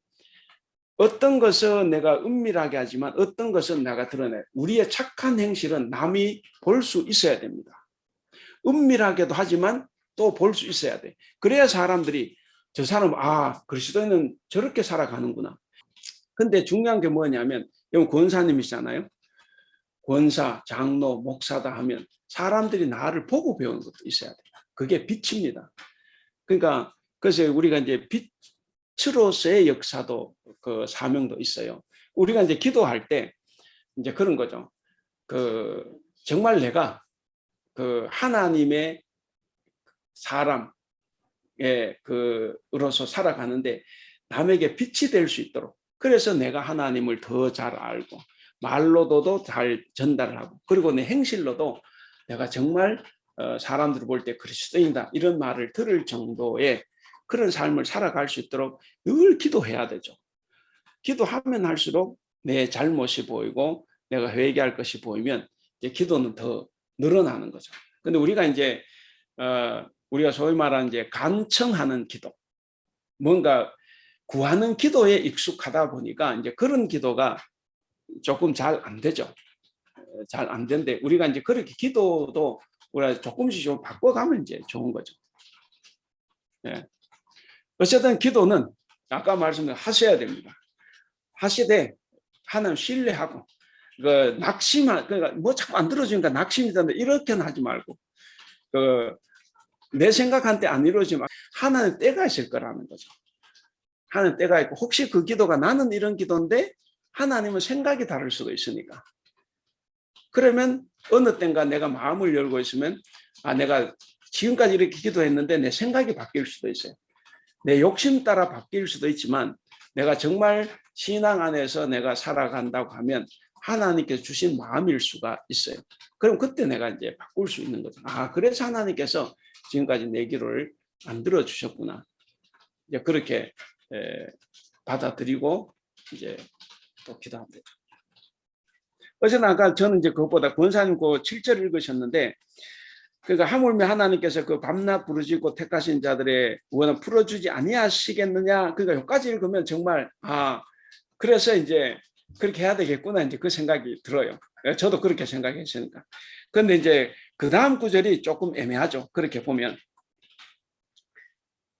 어떤 것은 내가 은밀하게 하지만 어떤 것은 내가 드러내. 우리의 착한 행실은 남이 볼 수 있어야 됩니다. 은밀하게도 하지만 또 볼 수 있어야 돼. 그래야 사람들이 저 사람 그리스도인은 저렇게 살아가는구나. 근데 중요한 게 뭐냐면 이건 권사님이잖아요. 권사, 장로, 목사다 하면 사람들이 나를 보고 배우는 것도 있어야 돼요. 그게 빛입니다. 그러니까 그래서 우리가 이제 빛으로서의 역사도 그 사명도 있어요. 우리가 이제 기도할 때 이제 그런 거죠. 그 정말 내가 그 하나님의 사람의 그로서 살아가는데 남에게 빛이 될 수 있도록, 그래서 내가 하나님을 더 잘 알고 말로도 잘 전달하고, 그리고 내 행실로도 내가 정말 사람들이 볼 때 그리스도인이다 이런 말을 들을 정도의 그런 삶을 살아갈 수 있도록 늘 기도해야 되죠. 기도하면 할수록 내 잘못이 보이고 내가 회개할 것이 보이면 이제 기도는 더 늘어나는 거죠. 근데 우리가 이제 우리가 소위 말하는 이제 간청하는 기도, 뭔가 구하는 기도에 익숙하다 보니까 이제 그런 기도가 조금 잘 안 되죠. 잘 안 되는데 우리가 이제 그렇게 기도도 우리가 조금씩 좀 바꿔가면 이제 좋은 거죠. 예. 어쨌든 기도는 아까 말씀드린 하셔야 됩니다. 하시되 하나님 신뢰하고 그 낙심하, 그러니까 뭐 자꾸 안 들어주니까 낙심이 된다 이렇게는 하지 말고 내 생각한 때 안 이루어지면 하나님 때가 있을 거라는 거죠. 하나님 때가 있고 혹시 그 기도가 나는 이런 기도인데 하나님은 생각이 다를 수도 있으니까. 그러면 어느 땐가 내가 마음을 열고 있으면 내가 지금까지 이렇게 기도했는데 내 생각이 바뀔 수도 있어요. 내 욕심 따라 바뀔 수도 있지만 내가 정말 신앙 안에서 내가 살아간다고 하면 하나님께서 주신 마음일 수가 있어요. 그럼 그때 내가 이제 바꿀 수 있는 거죠. 그래서 하나님께서 지금까지 내 기도를 안 들어주셨구나. 이제 그렇게 받아들이고 이제 또 기도하면 되죠. 어쨌든 아까 저는 이제 그것보다 권사님 그 7절 읽으셨는데, 그러니까 하물며 하나님께서 그 밤낮 부르짖고 택하신 자들의 원을 풀어주지 아니하시겠느냐. 그러니까 여기까지 읽으면 정말 그래서 이제 그렇게 해야 되겠구나 이제 그 생각이 들어요. 저도 그렇게 생각했으니까. 그런데 이제 그 다음 구절이 조금 애매하죠. 그렇게 보면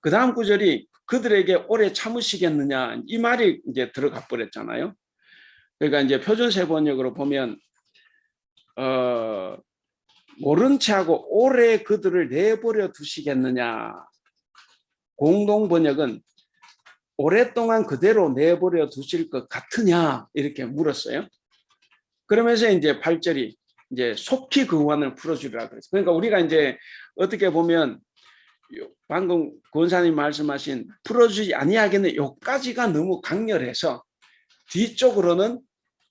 그 다음 구절이 그들에게 오래 참으시겠느냐 이 말이 이제 들어가 버렸잖아요. 그러니까 이제 표준세 번역으로 보면 모른 채 하고 오래 그들을 내버려 두시겠느냐. 공동 번역은 오랫동안 그대로 내버려 두실 것 같으냐 이렇게 물었어요. 그러면서 이제 8절이 이제 속히 그 원을 풀어주리라 그랬어요. 그러니까 우리가 이제 어떻게 보면 방금 권사님 말씀하신 풀어주지 아니하겠네 여기까지가 너무 강렬해서 뒤쪽으로는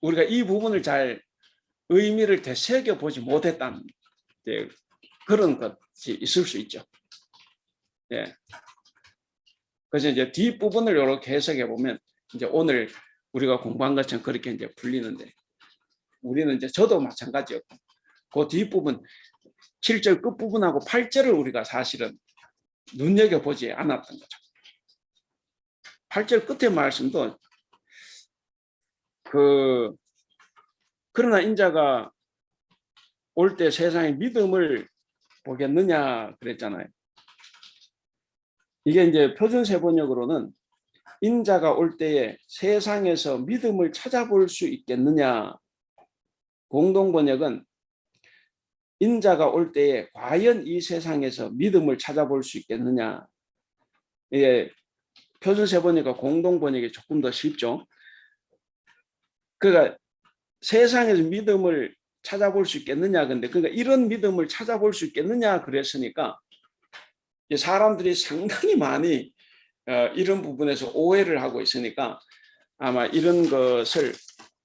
우리가 이 부분을 잘 의미를 되새겨 보지 못했다는 그런 것이 있을 수 있죠. 예. 그래서 이제 뒷부분을 이렇게 해석해 보면 이제 오늘 우리가 공부한 것처럼 그렇게 이제 풀리는데 우리는 이제 저도 마찬가지였고 그 뒷부분 7절 끝부분하고 8절을 우리가 사실은 눈여겨보지 않았던 거죠. 8절 끝의 말씀도 그러나 인자가 올 때 세상의 믿음을 보겠느냐 그랬잖아요. 이게 이제 표준세 번역으로는 인자가 올 때에 세상에서 믿음을 찾아볼 수 있겠느냐. 공동 번역은 인자가 올 때에 과연 이 세상에서 믿음을 찾아볼 수 있겠느냐. 이게 표준세 번역과 공동 번역이 조금 더 쉽죠. 그러니까 세상에서 믿음을 찾아볼 수 있겠느냐. 근데 그러니까 이런 믿음을 찾아볼 수 있겠느냐 그랬으니까 사람들이 상당히 많이 이런 부분에서 오해를 하고 있으니까 아마 이런 것을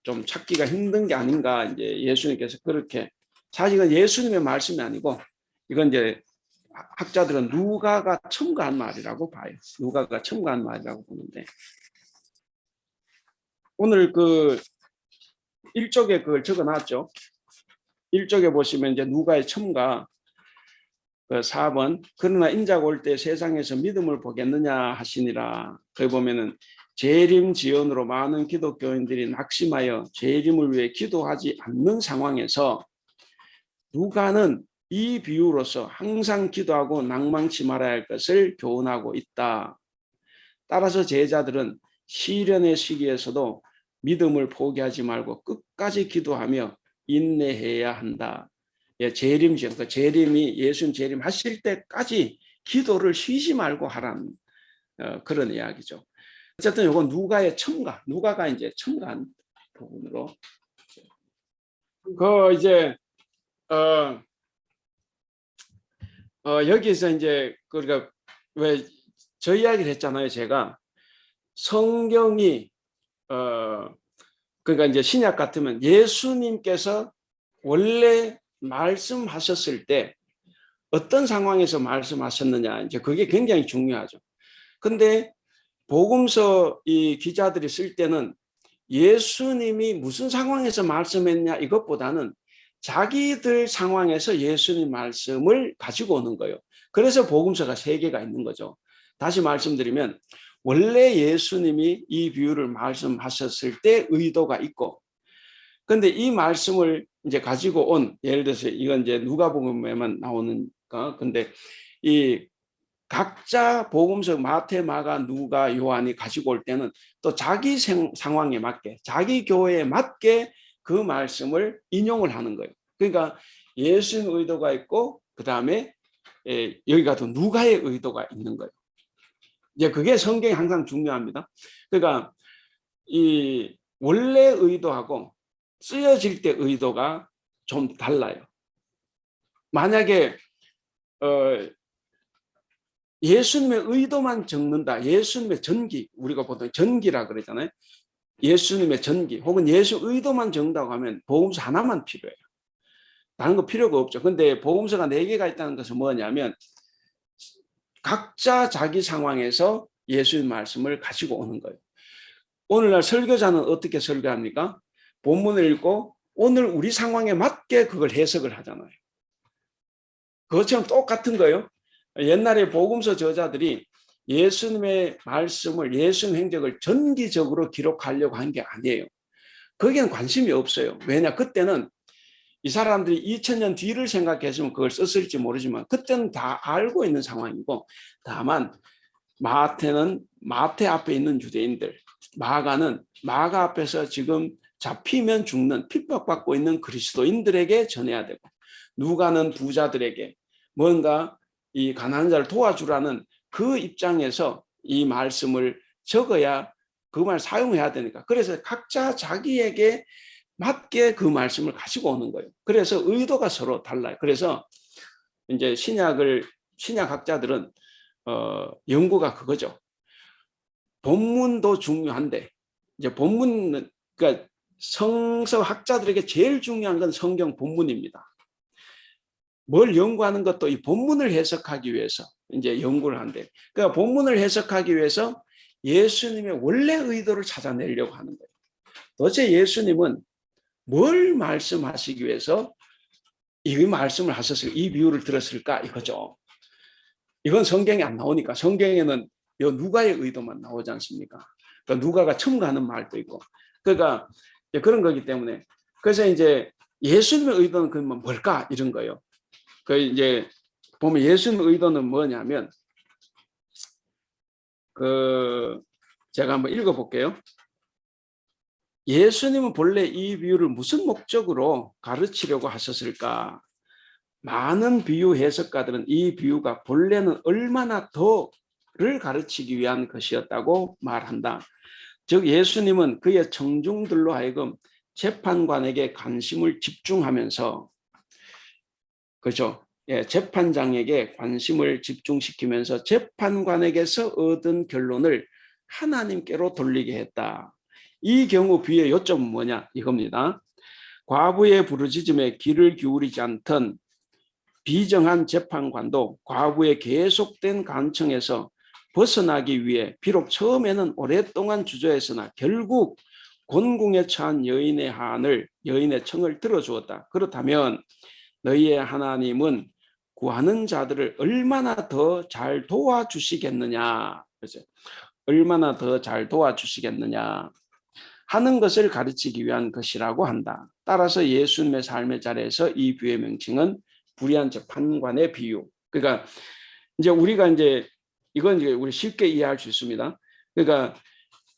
좀 찾기가 힘든 게 아닌가. 이제 예수님께서 그렇게, 사실은 예수님의 말씀이 아니고 이건 이제 학자들은 누가가 첨가한 말이라고 봐요. 누가가 첨가한 말이라고 보는데 오늘 그 1쪽에 그걸 적어놨죠. 1쪽에 보시면 이제 누가의 첨가 그 4번 그러나 인자가 올 때 세상에서 믿음을 보겠느냐 하시니라. 거기 보면은 재림 지연으로 많은 기독교인들이 낙심하여 재림을 위해 기도하지 않는 상황에서 누가는 이 비유로서 항상 기도하고 낭망치 말아야 할 것을 교훈하고 있다. 따라서 제자들은 시련의 시기에서도 믿음을 포기하지 말고 끝까지 기도하며 인내해야 한다. 예, 재림죠. 그 재림이 예수님 재림하실 때까지 기도를 쉬지 말고 하라는 그런 이야기죠. 어쨌든 이건 누가의 첨가, 누가가 이제 첨가한 부분으로 그 이제 여기서 이제 그러니까 왜 저 이야기를 했잖아요. 제가 성경이 그러니까 이제 신약 같으면 예수님께서 원래 말씀하셨을 때 어떤 상황에서 말씀하셨느냐 이제 그게 굉장히 중요하죠. 근데 복음서 이 기자들이 쓸 때는 예수님이 무슨 상황에서 말씀했냐 이것보다는 자기들 상황에서 예수님 말씀을 가지고 오는 거예요. 그래서 복음서가 3개가 있는 거죠. 다시 말씀드리면 원래 예수님이 이 비유를 말씀하셨을 때 의도가 있고, 근데 이 말씀을 이제 가지고 온, 예를 들어서 이건 이제 누가복음에만 나오는 거, 근데 이 각자 복음서 마태, 마가, 누가, 요한이 가지고 올 때는 또 자기 상황에 맞게, 자기 교회에 맞게 그 말씀을 인용을 하는 거예요. 그러니까 예수님 의도가 있고 그 다음에 여기가 또 누가의 의도가 있는 거예요. 이제 그게 성경이 항상 중요합니다. 그러니까 이 원래 의도하고 쓰여질 때 의도가 좀 달라요. 만약에 예수님의 의도만 적는다. 예수님의 전기, 우리가 보통 전기라 그러잖아요. 예수님의 전기 혹은 예수 의도만 적는다고 하면 복음서 하나만 필요해요. 다른 거 필요가 없죠. 근데 복음서가 4개가 있다는 것은 뭐냐면 각자 자기 상황에서 예수의 말씀을 가지고 오는 거예요. 오늘날 설교자는 어떻게 설교합니까? 본문을 읽고 오늘 우리 상황에 맞게 그걸 해석을 하잖아요. 그것처럼 똑같은 거예요. 옛날에 복음서 저자들이 예수님의 말씀을, 예수님 행적을 전기적으로 기록하려고 한 게 아니에요. 거기에는 관심이 없어요. 왜냐? 그때는 이 사람들이 2000년 뒤를 생각했으면 그걸 썼을지 모르지만 그때는 다 알고 있는 상황이고, 다만 마태는 마태 앞에 있는 유대인들, 마가는 마가 앞에서 지금 잡히면 죽는 핍박받고 있는 그리스도인들에게 전해야 되고, 누가는 부자들에게 뭔가 이 가난한 자를 도와주라는 그 입장에서 이 말씀을 적어야 그 말 사용해야 되니까, 그래서 각자 자기에게 맞게 그 말씀을 가지고 오는 거예요. 그래서 의도가 서로 달라요. 그래서 이제 신약학자들은 연구가 그거죠. 본문도 중요한데 이제 본문은 그러니까 성서학자들에게 제일 중요한 건 성경 본문입니다. 뭘 연구하는 것도 이 본문을 해석하기 위해서 이제 연구를 한대. 그러니까 본문을 해석하기 위해서 예수님의 원래 의도를 찾아내려고 하는 거예요. 도대체 예수님은 뭘 말씀하시기 위해서 이 말씀을 하셨을까, 이 비유를 들었을까 이거죠. 이건 성경에 안 나오니까. 성경에는 요 누가의 의도만 나오지 않습니까? 그러니까 누가가 첨가하는 말도 있고. 그러니까 그런 거기 때문에, 그래서 이제 예수님의 의도는 그러면 뭘까 이런 거예요. 그 이제 보면 예수님의 의도는 뭐냐면 그 제가 한번 읽어볼게요. 예수님은 본래 이 비유를 무슨 목적으로 가르치려고 하셨을까? 많은 비유 해석가들은 이 비유가 본래는 얼마나 더를 가르치기 위한 것이었다고 말한다. 즉 예수님은 그의 청중들로 하여금 재판관에게 관심을 집중하면서, 그렇죠? 예, 재판장에게 관심을 집중시키면서 재판관에게서 얻은 결론을 하나님께로 돌리게 했다. 이 경우 비유의 요점은 뭐냐 이겁니다. 과부의 부르짖음에 귀를 기울이지 않던 비정한 재판관도 과부의 계속된 간청에서 벗어나기 위해 비록 처음에는 오랫동안 주저했으나 결국 곤궁에 처한 여인의 청을 들어주었다. 그렇다면 너희의 하나님은 구하는 자들을 얼마나 더 잘 도와주시겠느냐, 그렇죠? 얼마나 더 잘 도와주시겠느냐 하는 것을 가르치기 위한 것이라고 한다. 따라서 예수님의 삶의 자리에서 이 비유의 명칭은 불의한 재판관의 비유. 그러니까 이제 우리가 이제 이건 이제 우리 쉽게 이해할 수 있습니다. 그러니까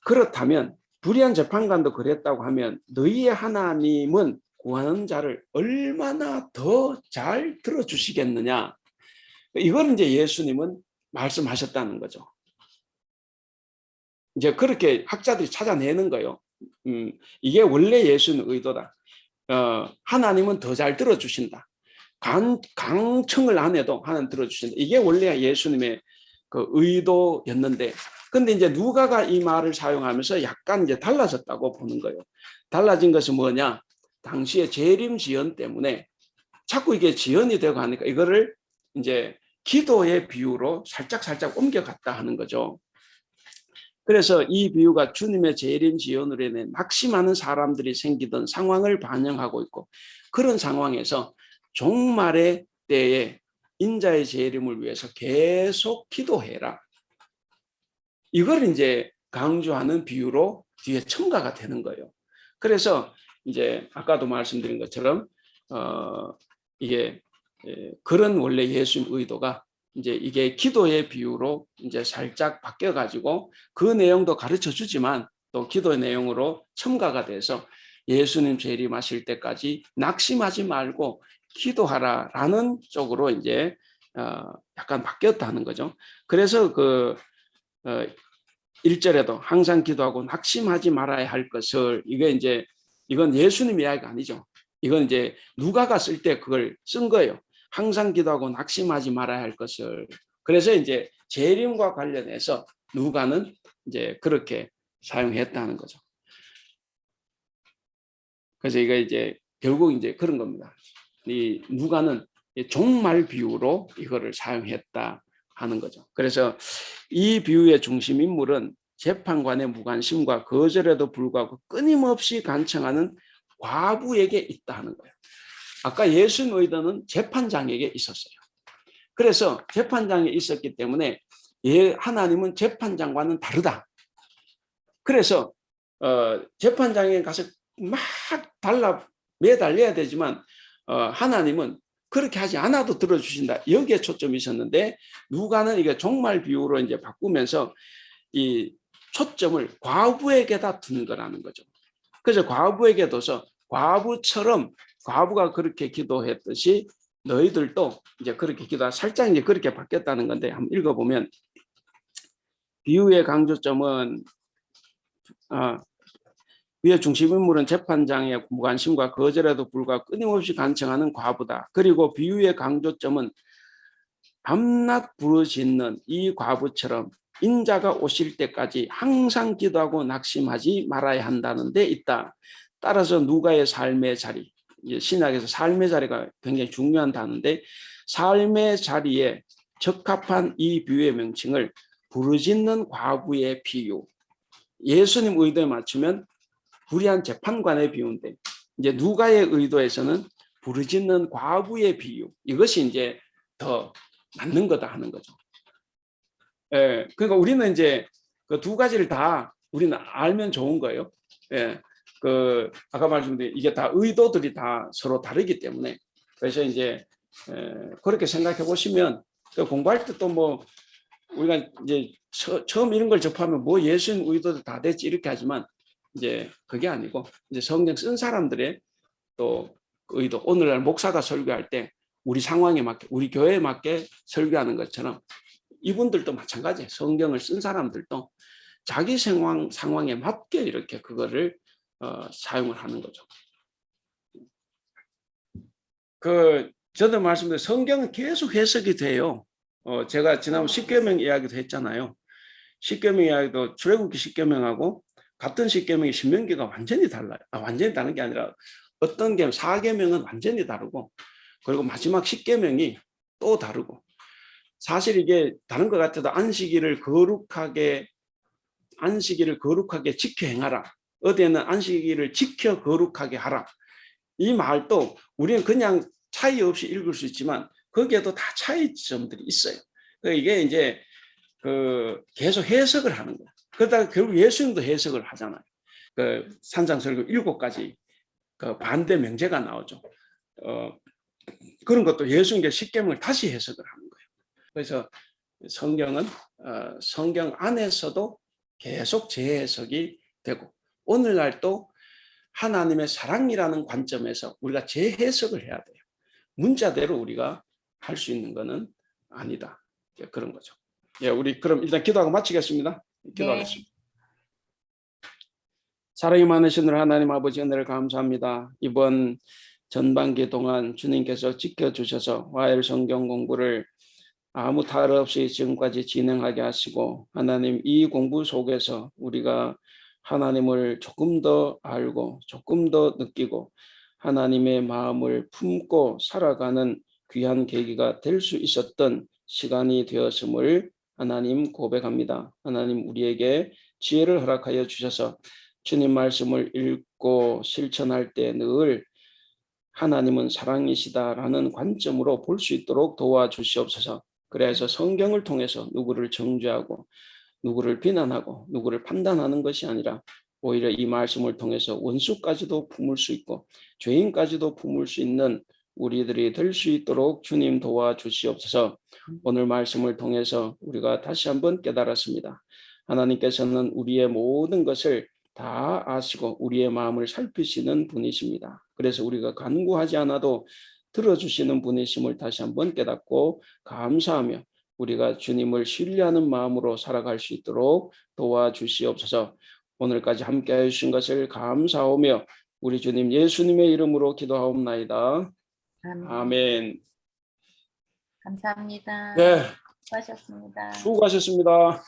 그렇다면 불의한 재판관도 그랬다고 하면 너희의 하나님은 구하는 자를 얼마나 더 잘 들어주시겠느냐. 이걸 이제 예수님은 말씀하셨다는 거죠. 이제 그렇게 학자들이 찾아내는 거예요. 이게 원래 예수님의 의도다. 하나님은 더 잘 들어주신다. 강청을 안 해도 하나님 들어주신다. 이게 원래 예수님의 그 의도였는데, 근데 이제 누가가 이 말을 사용하면서 약간 이제 달라졌다고 보는 거예요. 달라진 것은 뭐냐? 당시에 재림 지연 때문에 자꾸 이게 지연이 되고 하니까 이거를 이제 기도의 비유로 살짝 옮겨갔다 하는 거죠. 그래서 이 비유가 주님의 재림 지연으로 인해 낙심하는 사람들이 생기던 상황을 반영하고 있고, 그런 상황에서 종말의 때에 인자의 재림을 위해서 계속 기도해라. 이걸 이제 강조하는 비유로 뒤에 첨가가 되는 거예요. 그래서 이제 아까도 말씀드린 것처럼 이게 그런 원래 예수님 의도가 이제 이게 기도의 비유로 이제 살짝 바뀌어 가지고 그 내용도 가르쳐 주지만 또 기도의 내용으로 첨가가 돼서 예수님 재림하실 때까지 낙심하지 말고 기도하라라는 쪽으로 이제 약간 바뀌었다는 거죠. 그래서 그 1절에도 항상 기도하고 낙심하지 말아야 할 것을, 이게 이제 이건 예수님 이야기가 아니죠. 이건 이제 누가가 쓸 때 그걸 쓴 거예요. 항상 기도하고 낙심하지 말아야 할 것을. 그래서 이제 재림과 관련해서 누가는 이제 그렇게 사용했다는 거죠. 그래서 이거 이제 결국 이제 그런 겁니다. 이 누가는 종말 비유로 이거를 사용했다 하는 거죠. 그래서 이 비유의 중심 인물은 재판관의 무관심과 거절에도 불구하고 끊임없이 간청하는 과부에게 있다 하는 거예요. 아까 예수님 의도는 재판장에게 있었어요. 그래서 재판장에 있었기 때문에 하나님은 재판장과는 다르다. 그래서 재판장에 가서 막 매달려야 되지만 하나님은 그렇게 하지 않아도 들어주신다. 여기에 초점이 있었는데 누가는 이게 종말 비유로 이제 바꾸면서 이 초점을 과부에게다 두는 거라는 거죠. 그래서 과부에게 둬서 과부처럼 과부가 그렇게 기도했듯이 너희들도 이제 그렇게 기도하, 살짝 이제 그렇게 바뀌었다는 건데 한번 읽어보면, 비유의 강조점은 위의 중심 인물은 재판장의 무관심과 거절에도 불구하고 끊임없이 간청하는 과부다. 그리고 비유의 강조점은 밤낮 부르짖는 이 과부처럼 인자가 오실 때까지 항상 기도하고 낙심하지 말아야 한다는 데 있다. 따라서 누가의 삶의 자리, 신약에서 삶의 자리가 굉장히 중요한 단어인데, 삶의 자리에 적합한 이 비유의 명칭을 부르짖는 과부의 비유, 예수님 의도에 맞추면 불의한 재판관의 비유인데 이제 누가의 의도에서는 부르짖는 과부의 비유, 이것이 이제 더 맞는 거다 하는 거죠. 예, 그러니까 우리는 이제 그 두 가지를 다 우리는 알면 좋은 거예요. 예, 그 아까 말씀드린 이게 다 의도들이 다 서로 다르기 때문에, 그래서 이제 그렇게 생각해 보시면 공부할 때 또 뭐 우리가 이제 처음 이런 걸 접하면 뭐 예수님 의도도 다 됐지 이렇게 하지만 이제 그게 아니고 이제 성경 쓴 사람들의 또 의도, 오늘날 목사가 설교할 때 우리 상황에 맞게 우리 교회에 맞게 설교하는 것처럼 이분들도 마찬가지예요. 성경을 쓴 사람들도 자기 상황에 맞게 이렇게 그거를 사용을 하는 거죠. 그 저도 말씀드린 성경은 계속 해석이 돼요. 제가 지난번 십계명 이야기도 했잖아요. 십계명 이야기도 출애굽기 십계명하고 같은 십계명이 신명기가 완전히 달라요. 완전히 다른 게 아니라 어떤 게 4계명은 완전히 다르고, 그리고 마지막 십계명이 또 다르고, 사실 이게 다른 것 같아도 안식일을 거룩하게 지켜 행하라, 어디에는 안식일을 지켜 거룩하게 하라, 이 말도 우리는 그냥 차이 없이 읽을 수 있지만 거기에도 다 차이점들이 있어요. 이게 이제 그 계속 해석을 하는 거예요. 그러다가 결국 예수님도 해석을 하잖아요. 그 산상설교 7가지 그 반대 명제가 나오죠. 그런 것도 예수님께 십계명을 다시 해석을 하는 거예요. 그래서 성경은 성경 안에서도 계속 재해석이 되고 오늘날도 하나님의 사랑이라는 관점에서 우리가 재해석을 해야 돼요. 문자대로 우리가 할 수 있는 것은 아니다. 그런 거죠. 예, 우리 그럼 일단 기도하고 마치겠습니다. 기도하겠습니다. 사랑이 많으신 우리 하나님 아버지 은혜를 감사합니다. 이번 전반기 동안 주님께서 지켜주셔서 화요일 성경 공부를 아무 탈 없이 지금까지 진행하게 하시고 하나님 이 공부 속에서 우리가 하나님을 조금 더 알고 조금 더 느끼고 하나님의 마음을 품고 살아가는 귀한 계기가 될 수 있었던 시간이 되었음을 하나님 고백합니다. 하나님 우리에게 지혜를 허락하여 주셔서 주님 말씀을 읽고 실천할 때 늘 하나님은 사랑이시다라는 관점으로 볼 수 있도록 도와주시옵소서. 그래서 성경을 통해서 누구를 정죄하고 누구를 비난하고 누구를 판단하는 것이 아니라 오히려 이 말씀을 통해서 원수까지도 품을 수 있고 죄인까지도 품을 수 있는 우리들이 될 수 있도록 주님 도와주시옵소서. 오늘 말씀을 통해서 우리가 다시 한번 깨달았습니다. 하나님께서는 우리의 모든 것을 다 아시고 우리의 마음을 살피시는 분이십니다. 그래서 우리가 간구하지 않아도 들어주시는 분이심을 다시 한번 깨닫고 감사하며 우리가 주님을 신뢰하는 마음으로 살아갈 수 있도록 도와주시옵소서. 오늘까지 함께해 주신 것을 감사하며 우리 주님 예수님의 이름으로 기도하옵나이다. 아멘. 감사합니다. 네, 수고하셨습니다. 수고하셨습니다.